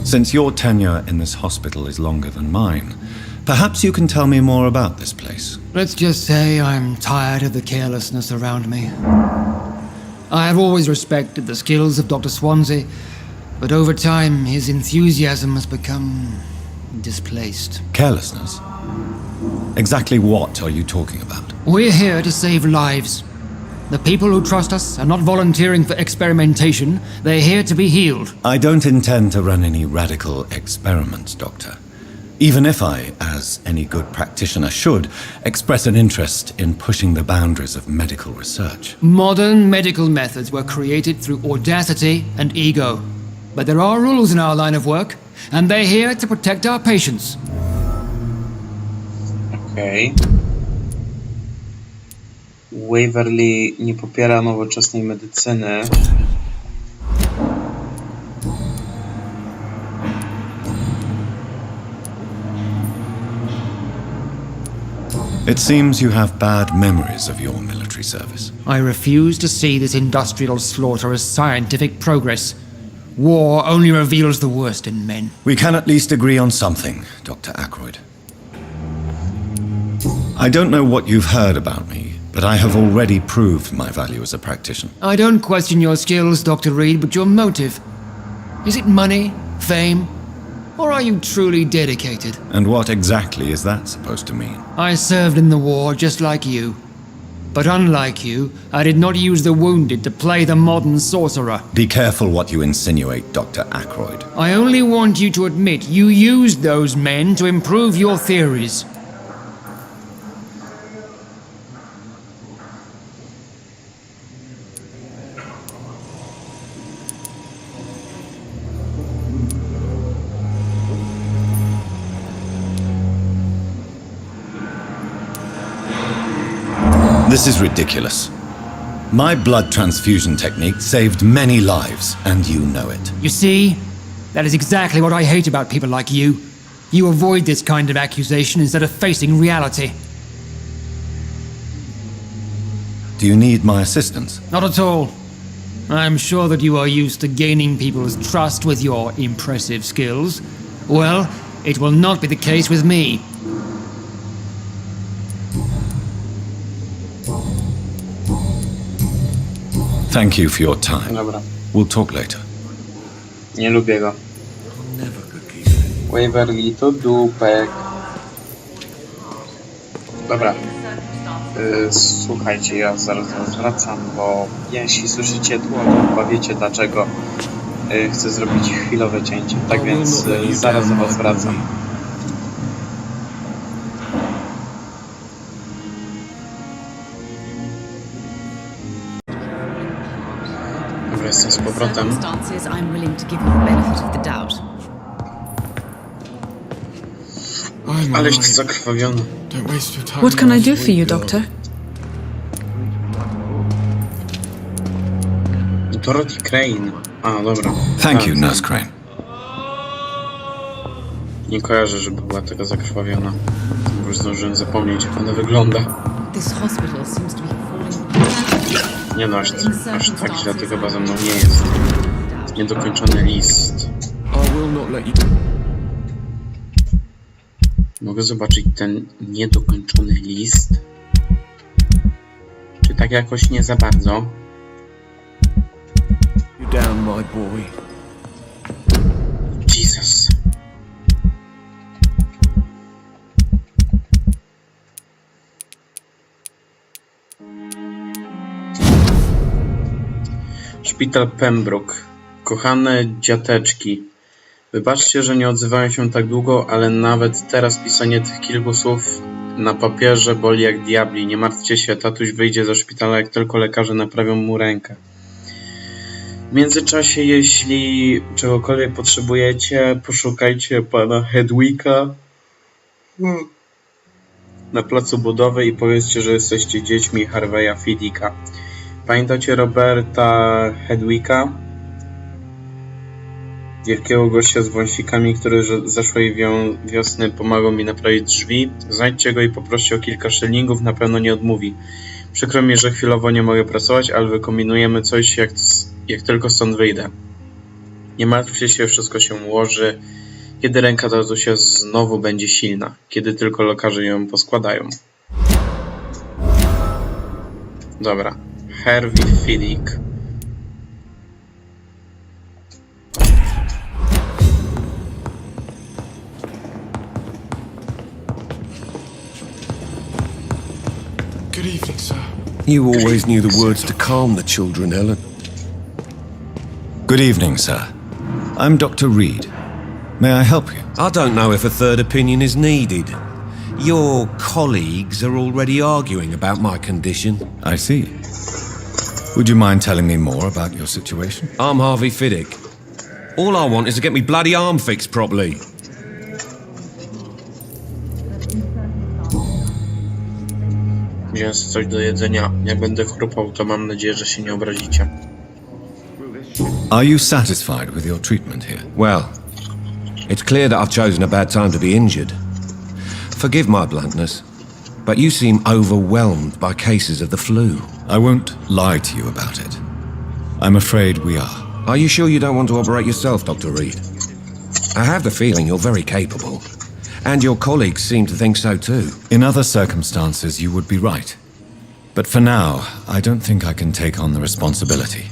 Since your tenure in this hospital is longer than mine, perhaps you can tell me more about this place. Let's just say I'm tired of the carelessness around me. I have always respected the skills of Dr. Swansea, but over time his enthusiasm has become displaced. Carelessness? Exactly what are you talking about? We're here to save lives. The people who trust us are not volunteering for experimentation. They're here to be healed. I don't intend to run any radical experiments, Doctor. Even if I, as any good practitioner should, express an interest in pushing the boundaries of medical research. Modern medical methods were created through audacity and ego. But there are rules in our line of work, and they're here to protect our patients. Okej. Waverly nie popiera nowoczesnej medycyny. It seems you have bad memories of your military service. I refuse to see this industrial slaughter as scientific progress. War only reveals the worst in men. We can at least agree on something, Dr. Ackroyd. I don't know what you've heard about me, but I have already proved my value as a practitioner. I don't question your skills, Dr. Reed, but your motive. Is it money, fame, or are you truly dedicated? And what exactly is that supposed to mean? I served in the war just like you. But unlike you, I did not use the wounded to play the modern sorcerer. Be careful what you insinuate, Dr. Ackroyd. I only want you to admit you used those men to improve your theories. This is ridiculous. My blood transfusion technique saved many lives, and you know it. You see? That is exactly what I hate about people like you. You avoid this kind of accusation instead of facing reality. Do you need my assistance? Not at all. I'm sure that you are used to gaining people's trust with your impressive skills. Well, it will not be the case with me. Thank you for your time. Dobra. We'll talk later. Nie lubię go. Waverly to dupek. Dobra. Słuchajcie, ja zaraz wracam, bo jeśli słyszycie tło, to chyba wiecie dlaczego chcę zrobić chwilowe cięcie. Tak więc zaraz do was wracam. Dobra, jestem z powrotem. Aleś ty zakrwawiony. What can I do for you, Doctor? Dorothy Crane. A, dobra. Thank you, Nurse Crane. Nie kojarzę, żeby była taka zakrwawiona. Już zdążyłem zapomnieć, jak ona wygląda. Nie no, aż tak źle to chyba ze mną nie jest. Niedokończony list. Mogę zobaczyć ten niedokończony list? Czy tak jakoś nie za bardzo? Jesus. Szpital Pembrooke. Kochane dziateczki. Wybaczcie, że nie odzywałem się tak długo, ale nawet teraz pisanie tych kilku słów na papierze boli jak diabli. Nie martwcie się, tatuś wyjdzie ze szpitala, jak tylko lekarze naprawią mu rękę. W międzyczasie, jeśli czegokolwiek potrzebujecie, poszukajcie pana Hedwika na placu budowy i powiedzcie, że jesteście dziećmi Harveya Fidika. Pamiętacie Roberta Hedwika? Wielkiego gościa z wąsikami, który zeszłej wiosny pomagał mi naprawić drzwi. Znajdźcie go i poproście o kilka szylingów, na pewno nie odmówi. Przykro mi, że chwilowo nie mogę pracować, ale wykombinujemy coś, jak tylko stąd wyjdę. Nie martwcie się, wszystko się ułoży, kiedy ręka tatusia znowu będzie silna, kiedy tylko lekarze ją poskładają. Dobra. Harvey Fidik. Good evening, sir. You always knew the words to calm the children, Helen. Good evening, sir. I'm Dr. Reed. May I help you? I don't know if a third opinion is needed. Your colleagues are already arguing about my condition. I see. Would you mind telling me more about your situation? I'm Harvey Fiddick. All I want is to get me bloody arm fixed properly. Wziąłem coś do jedzenia. Jak będę chrupał, to mam nadzieję, że się nie obrazicie. Are you satisfied with your treatment here? Well, it's clear that I've chosen a bad time to be injured. Forgive my bluntness, but you seem overwhelmed by cases of the flu. I won't lie to you about it. I'm afraid we are. Are you sure you don't want to operate yourself, Dr. Reed? I have the feeling you're very capable. And your colleagues seem to think so too. In other circumstances, you would be right. But for now, I don't think I can take on the responsibility.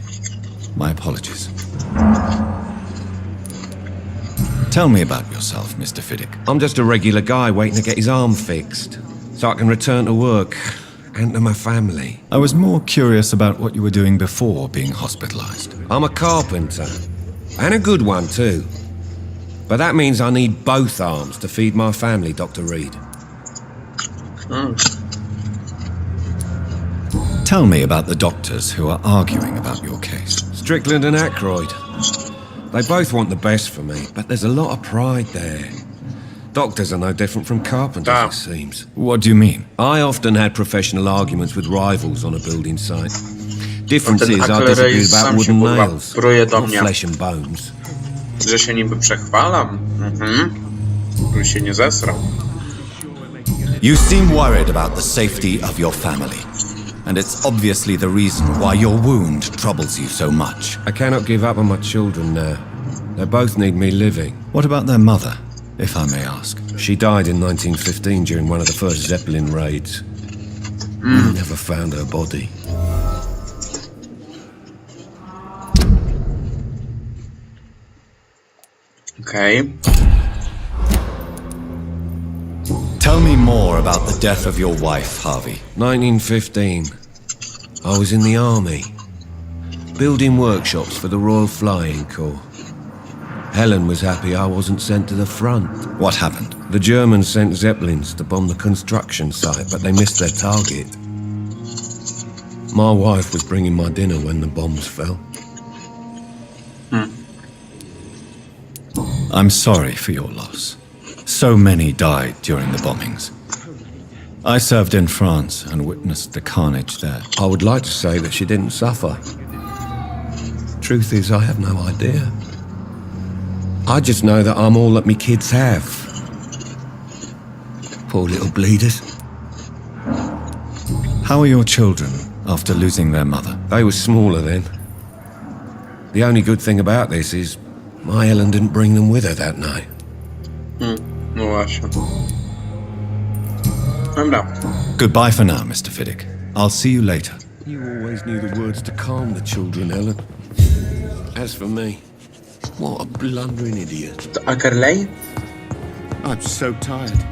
My apologies. Tell me about yourself, Mr. Fiddick. I'm just a regular guy waiting to get his arm fixed, so I can return to work and to my family. I was more curious about what you were doing before being hospitalized. I'm a carpenter, and a good one too. But that means I need both arms to feed my family, Dr. Reed. Tell me about the doctors who are arguing about your case. Strickland and Ackroyd. They both want the best for me, but there's a lot of pride there. Doctors are no different from carpenters, it seems. What do you mean? I often had professional arguments with rivals on a building site. Difference is I disagree about wooden nails, not flesh and bones. Że się niby przechwalam. Bym się nie zesrał. You seem worried about the safety of your family. And it's obviously the reason why your wound troubles you so much. I cannot give up on my children now. They both need me living. What about their mother, if I may ask? She died in 1915 during one of the first Zeppelin raids. We never found her body. Okay. Tell me more about the death of your wife, Harvey. 1915. I was in the army, building workshops for the Royal Flying Corps. Helen was happy I wasn't sent to the front. What happened? The Germans sent Zeppelins to bomb the construction site, but they missed their target. My wife was bringing my dinner when the bombs fell. I'm sorry for your loss. So many died during the bombings. I served in France and witnessed the carnage there. I would like to say that she didn't suffer. Truth is, I have no idea. I just know that I'm all that me kids have. Poor little bleeders. How are your children after losing their mother? They were smaller then. The only good thing about this is my Helen didn't bring them with her that night. No właśnie. Dobra. Goodbye for now, Mr. Fiddick. I'll see you later. You always knew the words to calm the children, Helen. As for me, what a blundering idiot. To Ackerley? I'm so tired.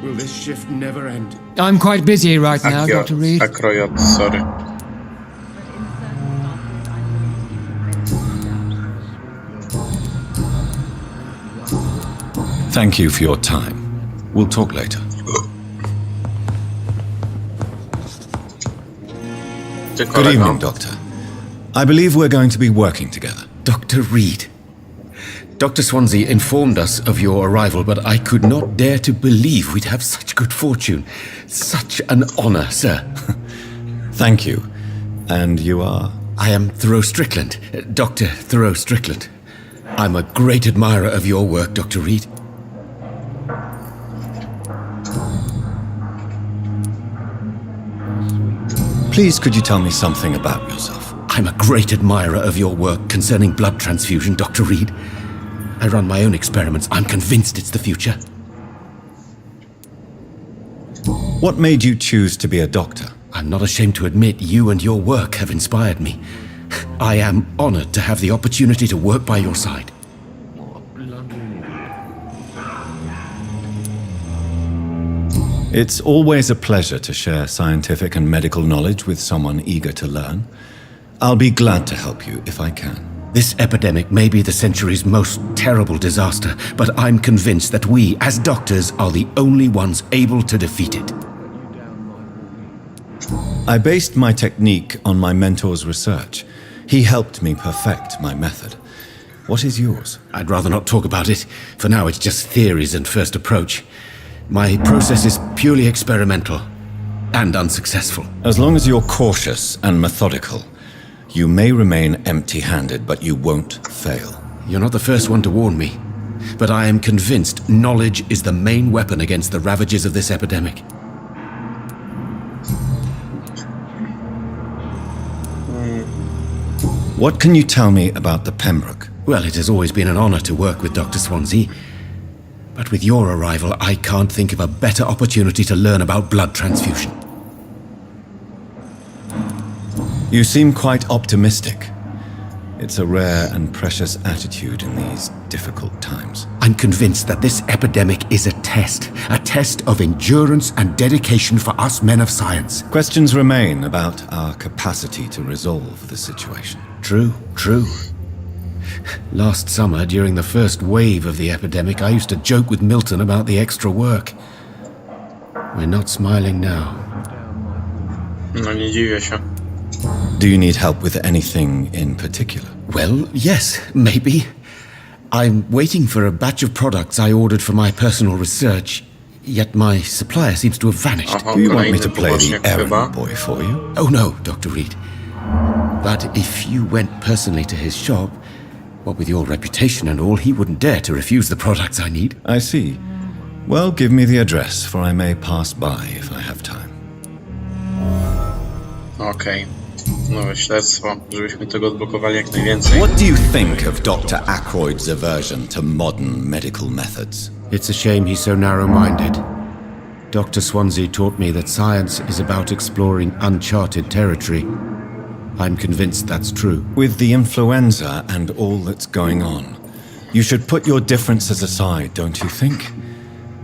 Will this shift never end? I'm quite busy right now, Dr. Reed. Akrojot, sorry. Thank you for your time. We'll talk later. Good evening, Doctor. I believe we're going to be working together. Dr. Reed. Dr. Swansea informed us of your arrival, but I could not dare to believe we'd have such good fortune. Such an honor, sir. Thank you. And you are? I am Thoreau Strickland, Dr. Thoreau Strickland. I'm a great admirer of your work, Dr. Reed. Please, could you tell me something about yourself? I'm a great admirer of your work concerning blood transfusion, Dr. Reed. I run my own experiments. I'm convinced it's the future. What made you choose to be a doctor? I'm not ashamed to admit you and your work have inspired me. I am honored to have the opportunity to work by your side. It's always a pleasure to share scientific and medical knowledge with someone eager to learn. I'll be glad to help you if I can. This epidemic may be the century's most terrible disaster, but I'm convinced that we, as doctors, are the only ones able to defeat it. I based my technique on my mentor's research. He helped me perfect my method. What is yours? I'd rather not talk about it. For now, it's just theories and first approach. My process is purely experimental and unsuccessful. As long as you're cautious and methodical, you may remain empty-handed, but you won't fail. You're not the first one to warn me, but I am convinced knowledge is the main weapon against the ravages of this epidemic. What can you tell me about the Pembroke? Well, it has always been an honor to work with Dr. Swansea. But with your arrival, I can't think of a better opportunity to learn about blood transfusion. You seem quite optimistic. It's a rare and precious attitude in these difficult times. I'm convinced that this epidemic is a test of endurance and dedication for us men of science. Questions remain about our capacity to resolve the situation. True. Last summer, during the first wave of the epidemic, I used to joke with Milton about the extra work. We're not smiling now. No nie dziwię się. Do you need help with anything in particular? Well, yes, maybe. I'm waiting for a batch of products I ordered for my personal research, yet my supplier seems to have vanished. Do you want me to play the errand boy for you? Oh no, Dr. Reed. But if you went personally to his shop, what with your reputation and all, he wouldn't dare to refuse the products I need. I see. Well, give me the address, for I may pass by if I have time. Okej. Nowe śledztwo, żebyśmy tego odblokowali jak najwięcej. What do you think of Dr. Ackroyd's aversion to modern medical methods? It's a shame he's so narrow-minded. Dr. Swansea taught me that science is about exploring uncharted territory. I'm convinced that's true. With the influenza and all that's going on, you should put your differences aside, don't you think?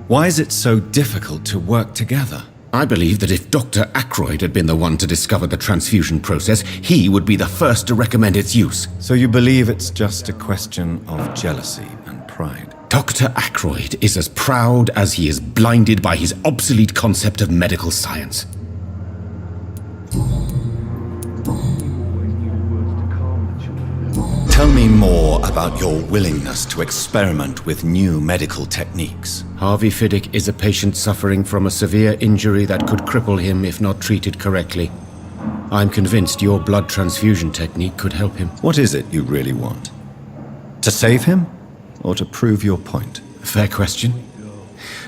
Why is it so difficult to work together? I believe that if Dr. Ackroyd had been the one to discover the transfusion process, he would be the first to recommend its use. So you believe it's just a question of jealousy and pride? Dr. Ackroyd is as proud as he is blinded by his obsolete concept of medical science. Tell me more about your willingness to experiment with new medical techniques. Harvey Fiddick is a patient suffering from a severe injury that could cripple him if not treated correctly. I'm convinced your blood transfusion technique could help him. What is it you really want? To save him, or to prove your point? Fair question.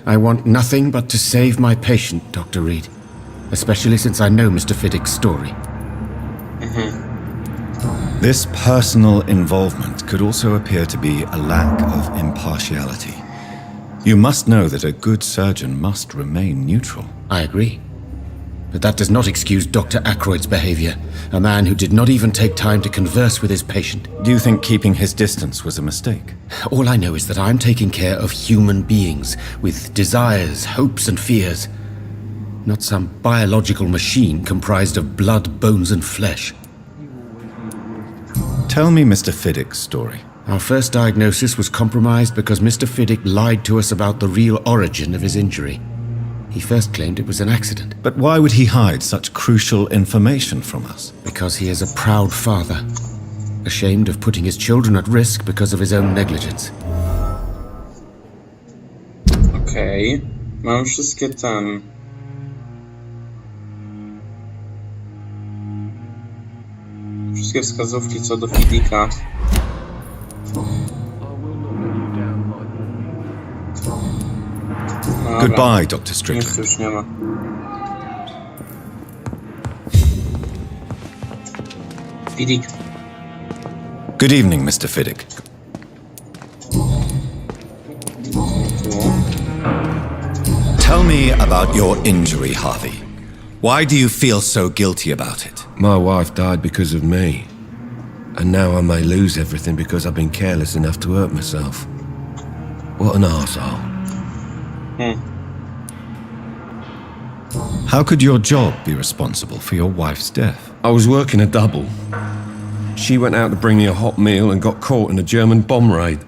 I want nothing but to save my patient, Dr. Reed. Especially since I know Mr. Fiddick's story. This personal involvement could also appear to be a lack of impartiality. You must know that a good surgeon must remain neutral. I agree. But that does not excuse Dr. Ackroyd's behavior, a man who did not even take time to converse with his patient. Do you think keeping his distance was a mistake? All I know is that I'm taking care of human beings with desires, hopes, and fears. Not some biological machine comprised of blood, bones, and flesh. Tell me Mr. Fiddick's story. Our first diagnosis was compromised because Mr. Fiddick lied to us about the real origin of his injury. He first claimed it was an accident. But why would he hide such crucial information from us? Because he is a proud father, ashamed of putting his children at risk because of his own negligence. Okej. Mam wszystkie wszystkie wskazówki co do Fiddicka. Goodbye, Dr. Strickland. Nic już nie ma. Fiddick. Good evening, Mr. Fiddick. Tell me about your injury, Harvey. Why do you feel so guilty about it? My wife died because of me. And now I may lose everything because I've been careless enough to hurt myself. What an arsehole. How could your job be responsible for your wife's death? I was working a double. She went out to bring me a hot meal and got caught in a German bomb raid.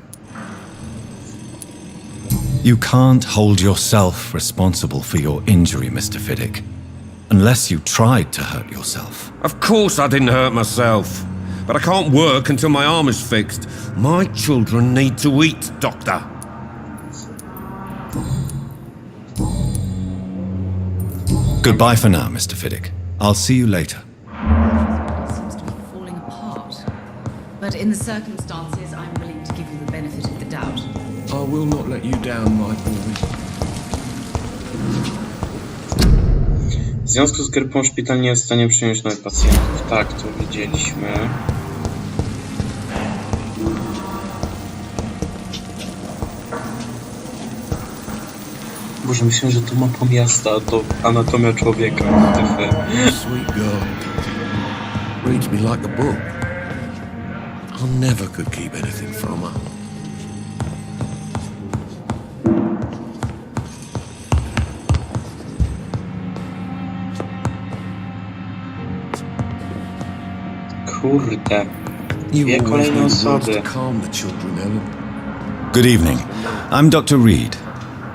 You can't hold yourself responsible for your injury, Mr. Fiddick, unless you tried to hurt yourself. Of course I didn't hurt myself. But I can't work until my arm is fixed. My children need to eat, Doctor. Goodbye for now, Mr. Fiddick. I'll see you later. Seems to be falling apart. But in the circumstances, I'm willing to give you the benefit of the doubt. I will not let you down, my boy. W związku z grypą szpital nie jest w stanie przyjąć nowych pacjentów. Tak, to widzieliśmy. Boże, myślę, że to mapa miasta, a to anatomia człowieka. Sweet girl. Reads me like a book. I never could keep anything from her. Kurde. You Dwie always kolejne knew the words osoby. to calm the children, Helen. Good evening. I'm Dr. Reed.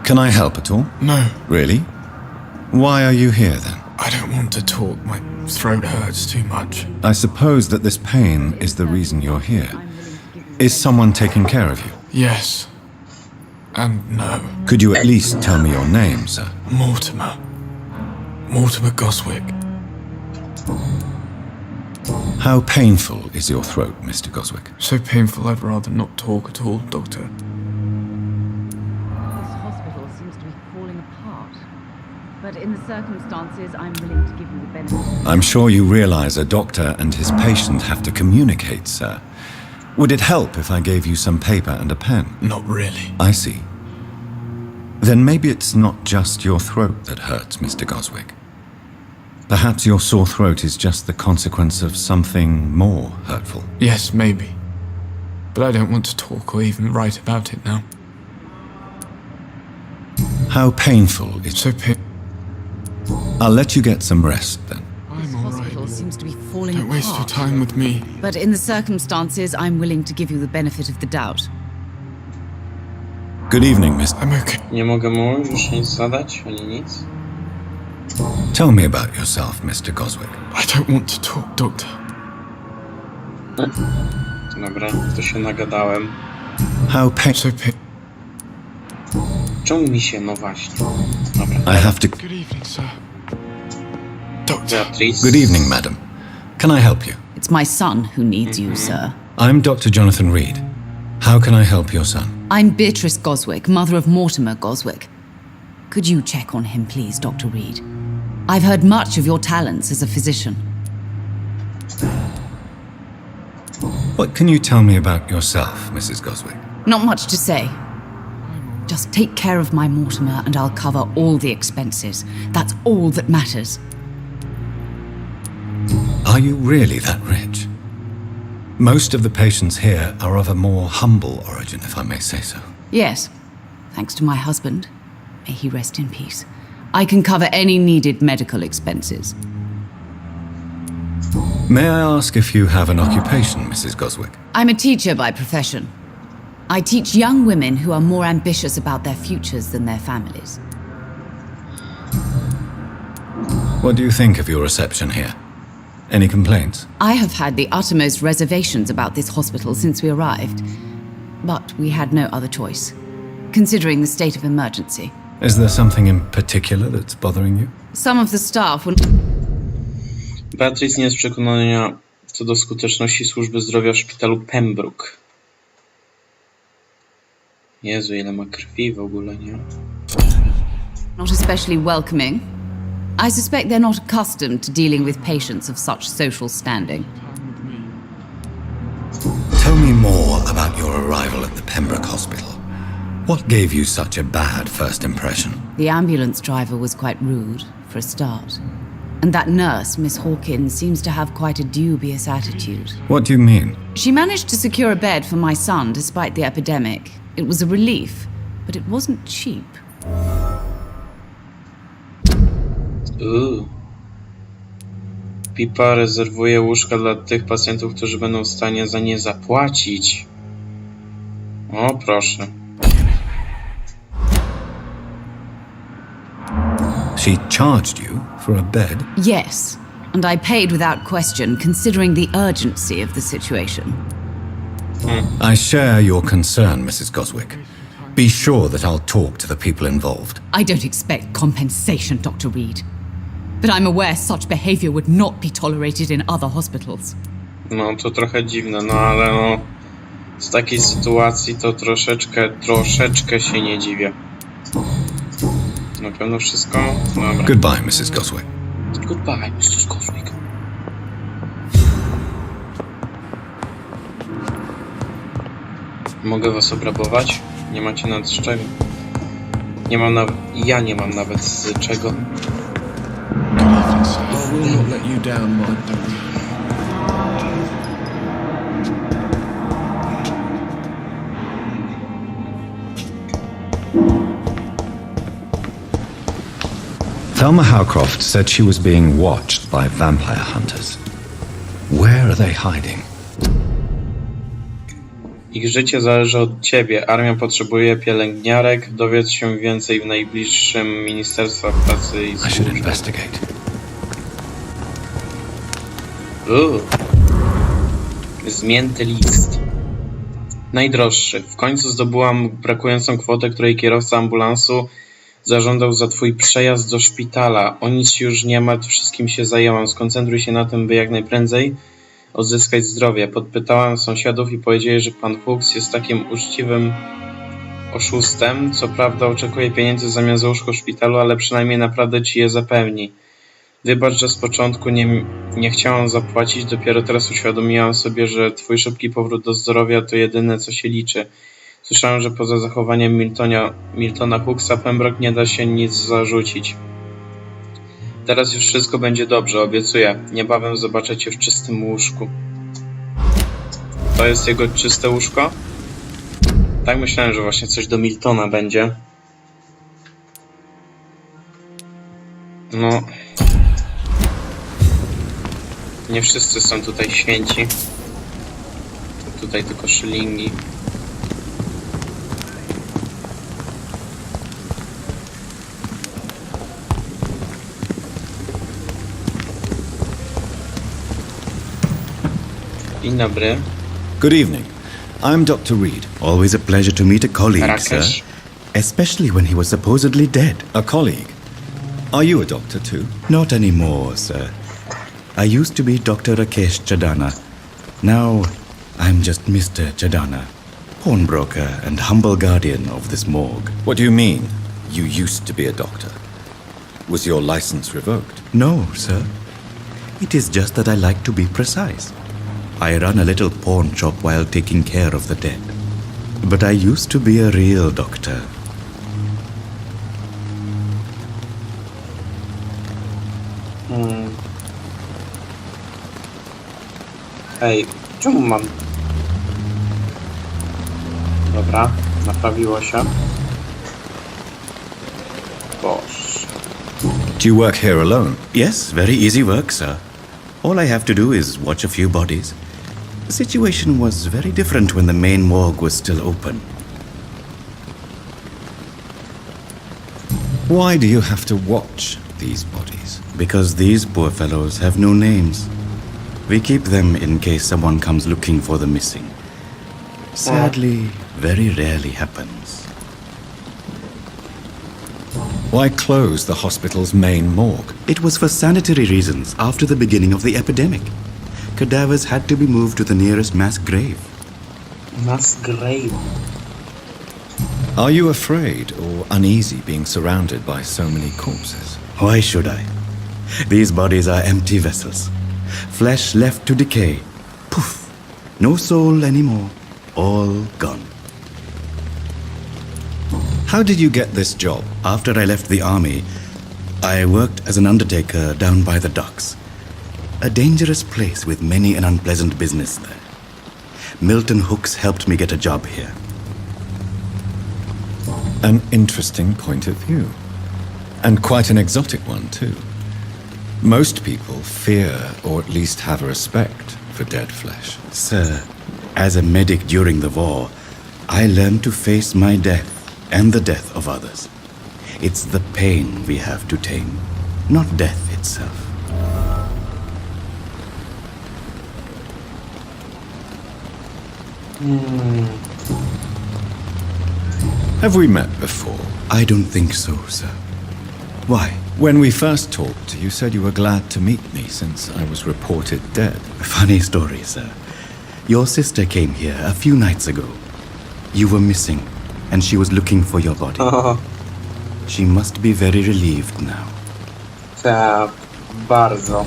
Can I help at all? No, Really? Why are you here then? I don't want to talk. My throat hurts too much. I suppose that this pain is the reason you're here. Is someone taking care of you? Yes. And no. Could you at least tell me your name, sir? Mortimer. Mortimer Goswick. How painful is your throat, Mr. Goswick? So painful I'd rather not talk at all, Doctor. This hospital seems to be falling apart. But in the circumstances, I'm willing to give you the benefit. I'm sure you realize a doctor and his patient have to communicate, sir. Would it help if I gave you some paper and a pen? Not really. I see. Then maybe it's not just your throat that hurts, Mr. Goswick. Perhaps your sore throat is just the consequence of something more hurtful. Yes, maybe. But I don't want to talk or even write about it now. How painful is So I'll let you get some rest then. This hospital seems to be falling Don't waste your apart. time with me. But in the circumstances, I'm willing to give you the benefit of the doubt. Good evening, Mr. I'm okay. Nie mogę mu już nic zadać, ani nic. Tell me about yourself, Mr. Goswick. I don't want to talk, Doctor. Dobra, to się nagadałem. How pain... So Czemu mi się, no właśnie. Dobra. I have to... Good evening, sir. Doctor. Beatrice. Good evening, madam. Can I help you? It's my son who needs you, sir. I'm Dr. Jonathan Reed. How can I help your son? I'm Beatrice Goswick, mother of Mortimer Goswick. Could you check on him, please, Dr. Reed? I've heard much of your talents as a physician. What can you tell me about yourself, Mrs. Goswick? Not much to say. Just take care of my Mortimer and I'll cover all the expenses. That's all that matters. Are you really that rich? Most of the patients here are of a more humble origin, if I may say so. Yes, thanks to my husband. May he rest in peace. I can cover any needed medical expenses. May I ask if you have an occupation, Mrs. Goswick? I'm a teacher by profession. I teach young women who are more ambitious about their futures than their families. What do you think of your reception here? Any complaints? I have had the uttermost reservations about this hospital since we arrived. But we had no other choice, considering the state of emergency. Is there something in particular that's bothering you? Some of the staff will... Beatrice nie jest przekonania co do skuteczności służby zdrowia w szpitalu Pembrooke. Jezu, ile ma krwi w ogóle, nie? not especially welcoming. I suspect they're not accustomed to dealing with patients of such social standing. Tell me more about your arrival at the Pembroke Hospital. What gave you such a bad first impression? The ambulance driver was quite rude, for a start. And that nurse, Miss Hawkins, seems to have quite a dubious attitude. What do you mean? She managed to secure a bed for my son despite the epidemic. It was a relief, but it wasn't cheap. Pipa rezerwuje łóżka dla tych pacjentów, którzy będą w stanie za nie zapłacić. O, proszę. She charged you for a bed? Yes, and I paid without question, considering the urgency of the situation. I share your concern, Mrs. Goswick. Be sure that I'll talk to the people involved. I don't expect compensation, Dr. Reed. But I'm aware such behavior would not be tolerated in other hospitals. No, to trochę dziwne, no ale no... Z takiej sytuacji to troszeczkę się nie dziwię. Na pewno wszystko? Dobra. Goodbye, Mrs. Goswick. Goodbye, Mrs. Goswick. Mogę was obrabować? Nie macie nawet z czego. Nie mam nawet... Ja nie mam nawet z czego. I will not let you down, my boy. Selma Howcroft said she was being watched by vampire hunters. Where are they hiding? Ich życie zależy od ciebie. Armia potrzebuje pielęgniarek. Dowiedz się więcej w najbliższym Ministerstwa Pracy i I should Służby. investigate. Zmięty list. Najdroższy. W końcu zdobyłam brakującą kwotę, której kierowca ambulansu zażądał za twój przejazd do szpitala. O nic się już nie martw, wszystkim się zajęłam. Skoncentruj się na tym, by jak najprędzej odzyskać zdrowie. Podpytałam sąsiadów i powiedzieli, że pan Hooks jest takim uczciwym oszustem. Co prawda oczekuje pieniędzy zamiast łóżko w szpitalu, ale przynajmniej naprawdę ci je zapewni. Wybacz, że z początku nie chciałam zapłacić, dopiero teraz uświadomiłam sobie, że twój szybki powrót do zdrowia to jedyne, co się liczy. Słyszałem, że poza zachowaniem Miltona Hooksa Pembroke nie da się nic zarzucić. Teraz już wszystko będzie dobrze, obiecuję. Niebawem zobaczę cię w czystym łóżku. To jest jego czyste łóżko? Tak myślałem, że właśnie coś do Miltona będzie. No... Nie wszyscy są tutaj święci. Tutaj tylko szylingi. Dzień dobry. Good evening. I'm Dr. Reed. Always a pleasure to meet a colleague, sir. Especially when he was supposedly dead. A colleague? Are you a doctor too? Not anymore, sir. I used to be Dr. Rakesh Chadana. Now, I'm just Mr. Chadana, pawnbroker and humble guardian of this morgue. What do you mean, you used to be a doctor? Was your license revoked? No, sir. It is just that I like to be precise. I run a little pawn shop while taking care of the dead. But I used to be a real doctor. Ej, czemu mam... Dobra, naprawiło się. Boż. Do you work here alone? Yes, very easy work, sir. All I have to do is watch a few bodies. The situation was very different when the main morgue was still open. Why do you have to watch these bodies? Because these poor fellows have no names. We keep them in case someone comes looking for the missing. Sadly, very rarely happens. Why close the hospital's main morgue? It was for sanitary reasons after the beginning of the epidemic. Cadavers had to be moved to the nearest mass grave. Mass grave? Are you afraid or uneasy being surrounded by so many corpses? Why should I? These bodies are empty vessels. Flesh left to decay. Poof! No soul anymore. All gone. How did you get this job? After I left the army, I worked as an undertaker down by the docks. A dangerous place with many an unpleasant business there. Milton Hooks helped me get a job here. An interesting point of view. And quite an exotic one, too. Most people fear, or at least have a respect, for dead flesh. Sir, as a medic during the war, I learned to face my death and the death of others. It's the pain we have to tame, not death itself. Have we met before? I don't think so, sir. Why? When we first talked, you said you were glad to meet me since I was reported dead. Funny story, sir. Your sister came here a few nights ago. You were missing, and she was looking for your body. She must be very relieved now. Tak, bardzo.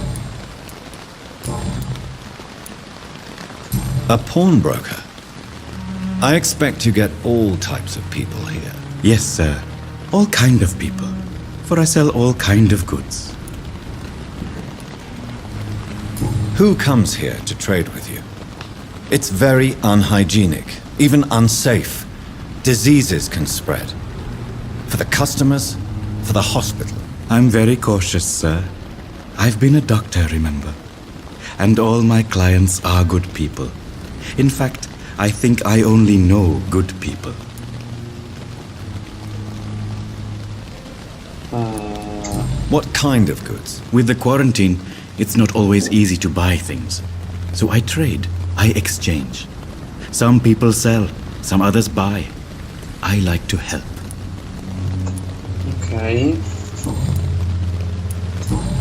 A pawnbroker? I expect you get all types of people here. Yes, sir. All kind of people. For I sell all kind of goods. Who comes here to trade with you? It's very unhygienic, even unsafe. Diseases can spread. For the customers, for the hospital. I'm very cautious, sir. I've been a doctor, remember? And all my clients are good people. In fact, I think I only know good people. What kind of goods? With the quarantine, it's not always easy to buy things. So I trade, I exchange. Some people sell, some others buy. I like to help. Okej.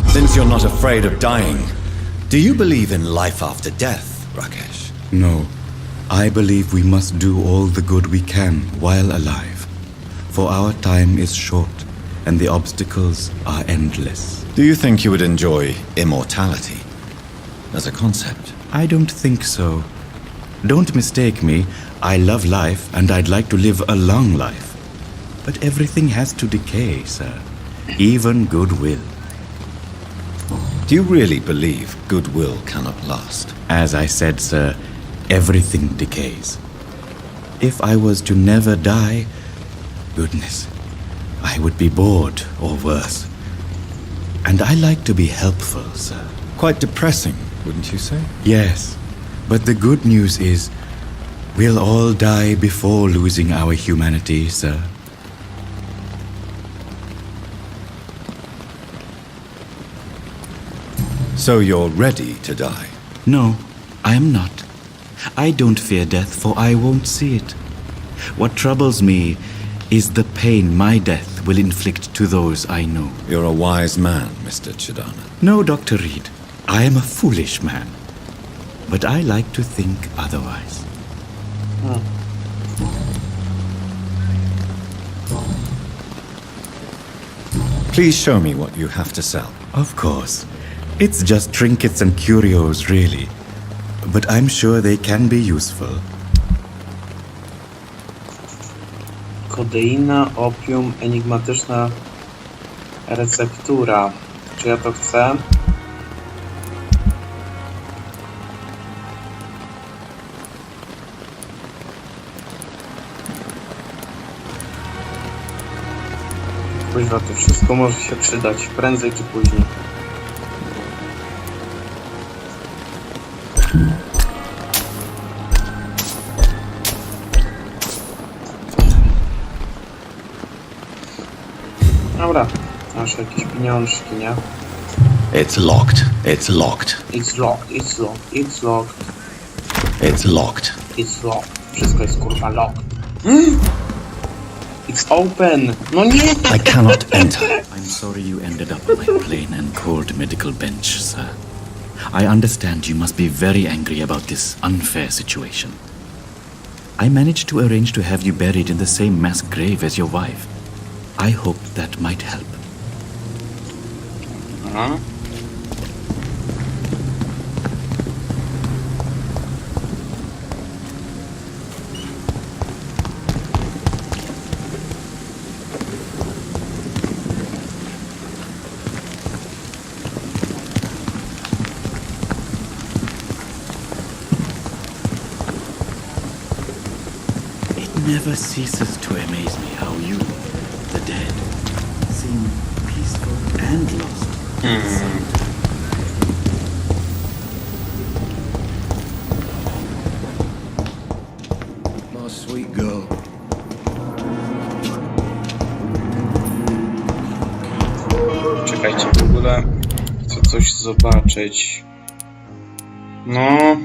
Since you're not afraid of dying, do you believe in life after death, Rakesh? No, I believe we must do all the good we can while alive. For our time is short and the obstacles are endless. Do you think you would enjoy immortality as a concept? I don't think so. Don't mistake me, I love life and I'd like to live a long life. But everything has to decay, sir. Even goodwill. Do you really believe goodwill cannot last? As I said, sir, everything decays. If I was to never die, goodness, I would be bored or worse. And I like to be helpful, sir. Quite depressing, wouldn't you say? Yes, but the good news is we'll all die before losing our humanity, sir. So you're ready to die? No, I am not. I don't fear death, for I won't see it. What troubles me is the pain my death will inflict to those I know. You're a wise man, Mr. Chidana. No, Dr. Reed. I am a foolish man. But I like to think otherwise. Please show me what you have to sell. Of course. It's just trinkets and curios, really. But I'm sure they can be useful. Kodeina, opium, enigmatyczna receptura. Czy ja to chcę? Kuźwa, to wszystko może się przydać, prędzej czy później. Dobra, masz jakieś pieniążki, nie? It's locked. It's locked. It's locked, it's locked, it's locked. It's locked. It's locked. Wszystko jest kurwa locked. It's open! No nie! I cannot enter. I'm sorry you ended up on my plain and cold medical bench, sir. I understand you must be very angry about this unfair situation. I managed to arrange to have you buried in the same mass grave as your wife. I hope that might help. Aha. It never ceases to amaze me how you, the dead, seem peaceful and lost. My sweet girl. Czekajcie, w ogóle chcę coś zobaczyć. No...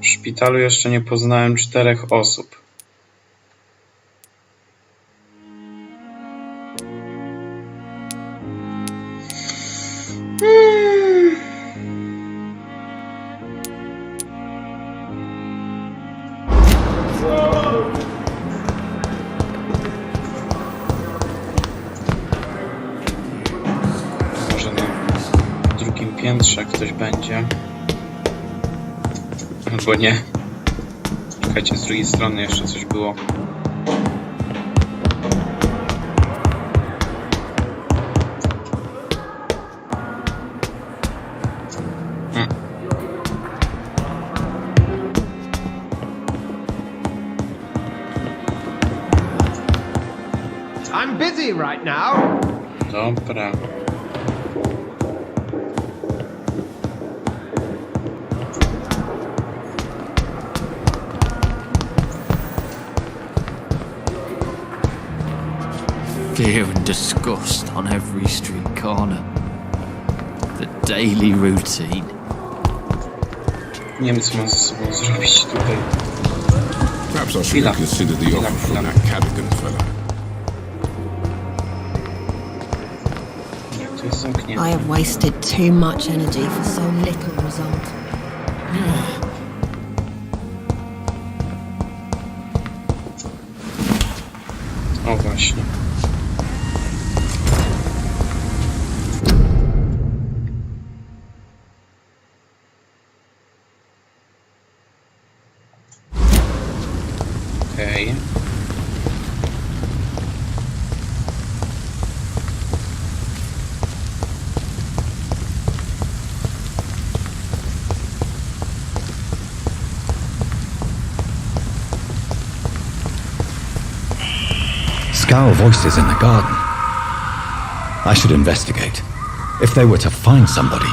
W szpitalu jeszcze nie poznałem 4 osób. Może na drugim piętrze ktoś będzie. Albo nie. Czekajcie, z drugiej strony jeszcze coś było. I'm busy right now. Dobra. Fear and disgust on every street corner. The daily routine. Nie wiem, co mam ze sobą zrobić tutaj. Perhaps I should consider the offer from that Cadogan fella. Jak to jest zamknięte? I have wasted too much energy for so little result. O właśnie. Okej. Scowl voices in the garden. I should investigate. If they were to find somebody.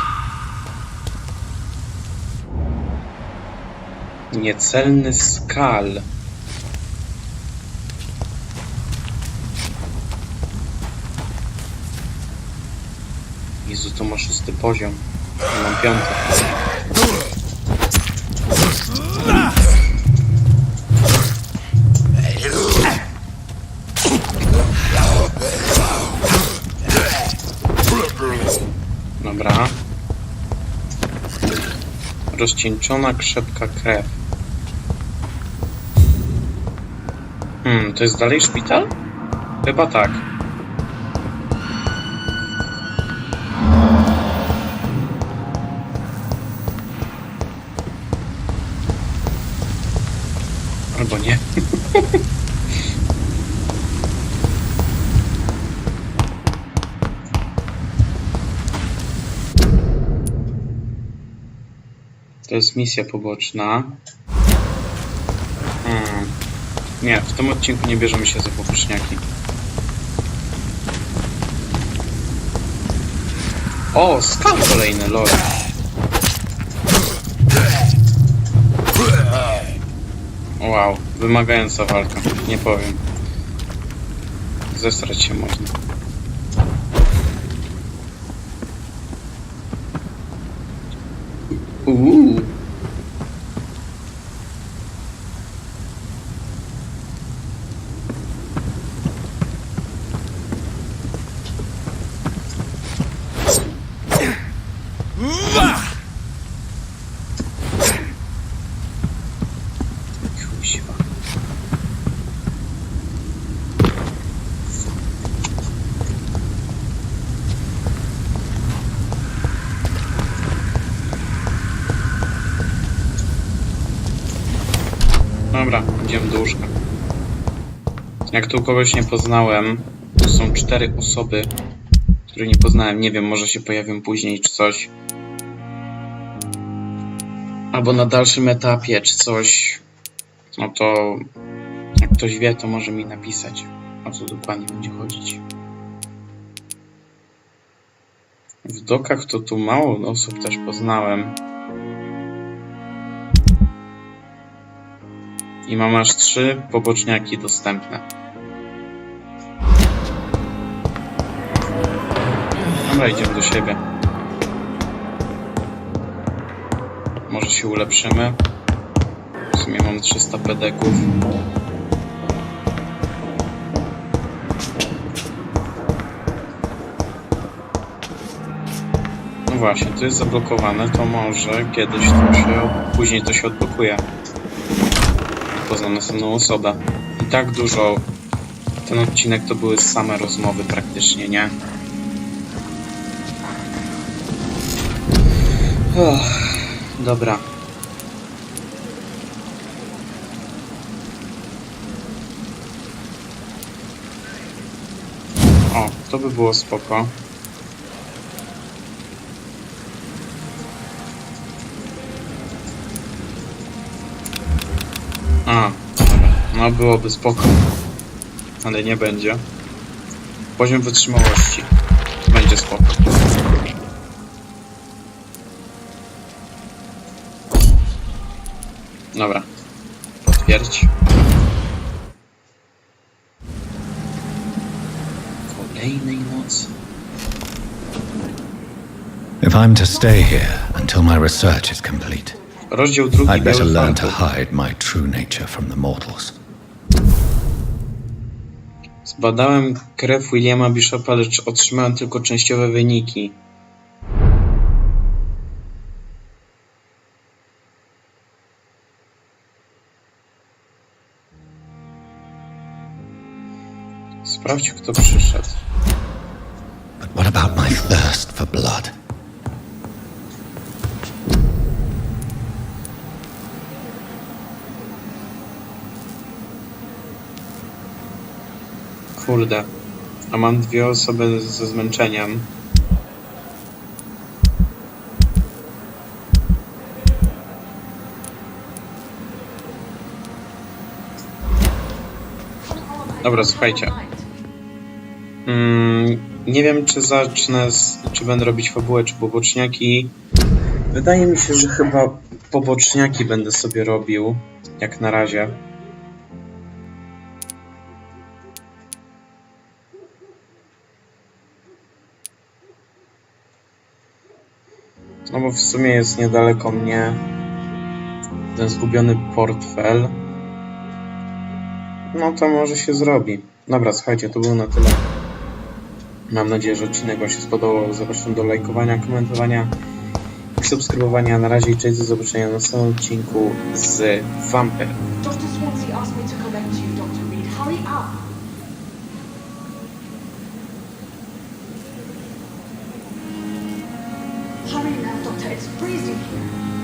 Niecelny skal. Jezu, to ma 6. poziom. Ja mam 5. Dobra. Rozcieńczona, krzepka krew. To jest dalej szpital? Chyba tak. Albo nie. To jest misja poboczna. Nie, w tym odcinku nie bierzemy się za poboczniaki. O, skal kolejny, lol. Wow, wymagająca walka, nie powiem. Zesrać się można. Dobra, idziemy do łóżka. Jak tu kogoś nie poznałem, to są 4 osoby, które nie poznałem. Nie wiem, może się pojawią później czy coś. Albo na dalszym etapie czy coś. No to jak ktoś wie, to może mi napisać, o co dokładnie będzie chodzić. W dokach to tu mało osób też poznałem. I mam aż 3 poboczniaki dostępne. Dobra, idziemy do siebie. Może się ulepszymy. W sumie mam 300 pedeków. No właśnie, to jest zablokowane, to może kiedyś to się... Później to się odblokuje. Poznam następną osobę. I tak dużo... Ten odcinek to były same rozmowy praktycznie, nie? Dobra. O, to by było spoko. A, dobra. No byłoby spoko. Ale nie będzie. Poziom wytrzymałości. Będzie spoko. Dobra. Potwierdź. Kolejnej nocy. If I'm to stay here until my research is complete, Rozdział drugi. I'd better Biały learn to Vampyr. hide my true nature from the mortals. Zbadałem krew Williama Bishopa, lecz otrzymałem tylko częściowe wyniki. Sprawdź, kto przyszedł. But what about my thirst for blood? Kurde. A mam dwie osoby ze zmęczeniem. Dobra, słuchajcie. Nie wiem, czy zacznę czy będę robić fabułę, czy poboczniaki. Wydaje mi się, że chyba poboczniaki będę sobie robił. Jak na razie. No bo w sumie jest niedaleko mnie ten zgubiony portfel. No to może się zrobi. Dobra, słuchajcie, to było na tyle. Mam nadzieję, że odcinek Wam się spodobał. Zapraszam do lajkowania, komentowania i subskrybowania. Na razie i cześć, do zobaczenia na następnym odcinku z Vampyr. Dr. Swansea asked me to collect you, Dr. Reed. Hurry up! Hurry now, Doctor. It's freezing here.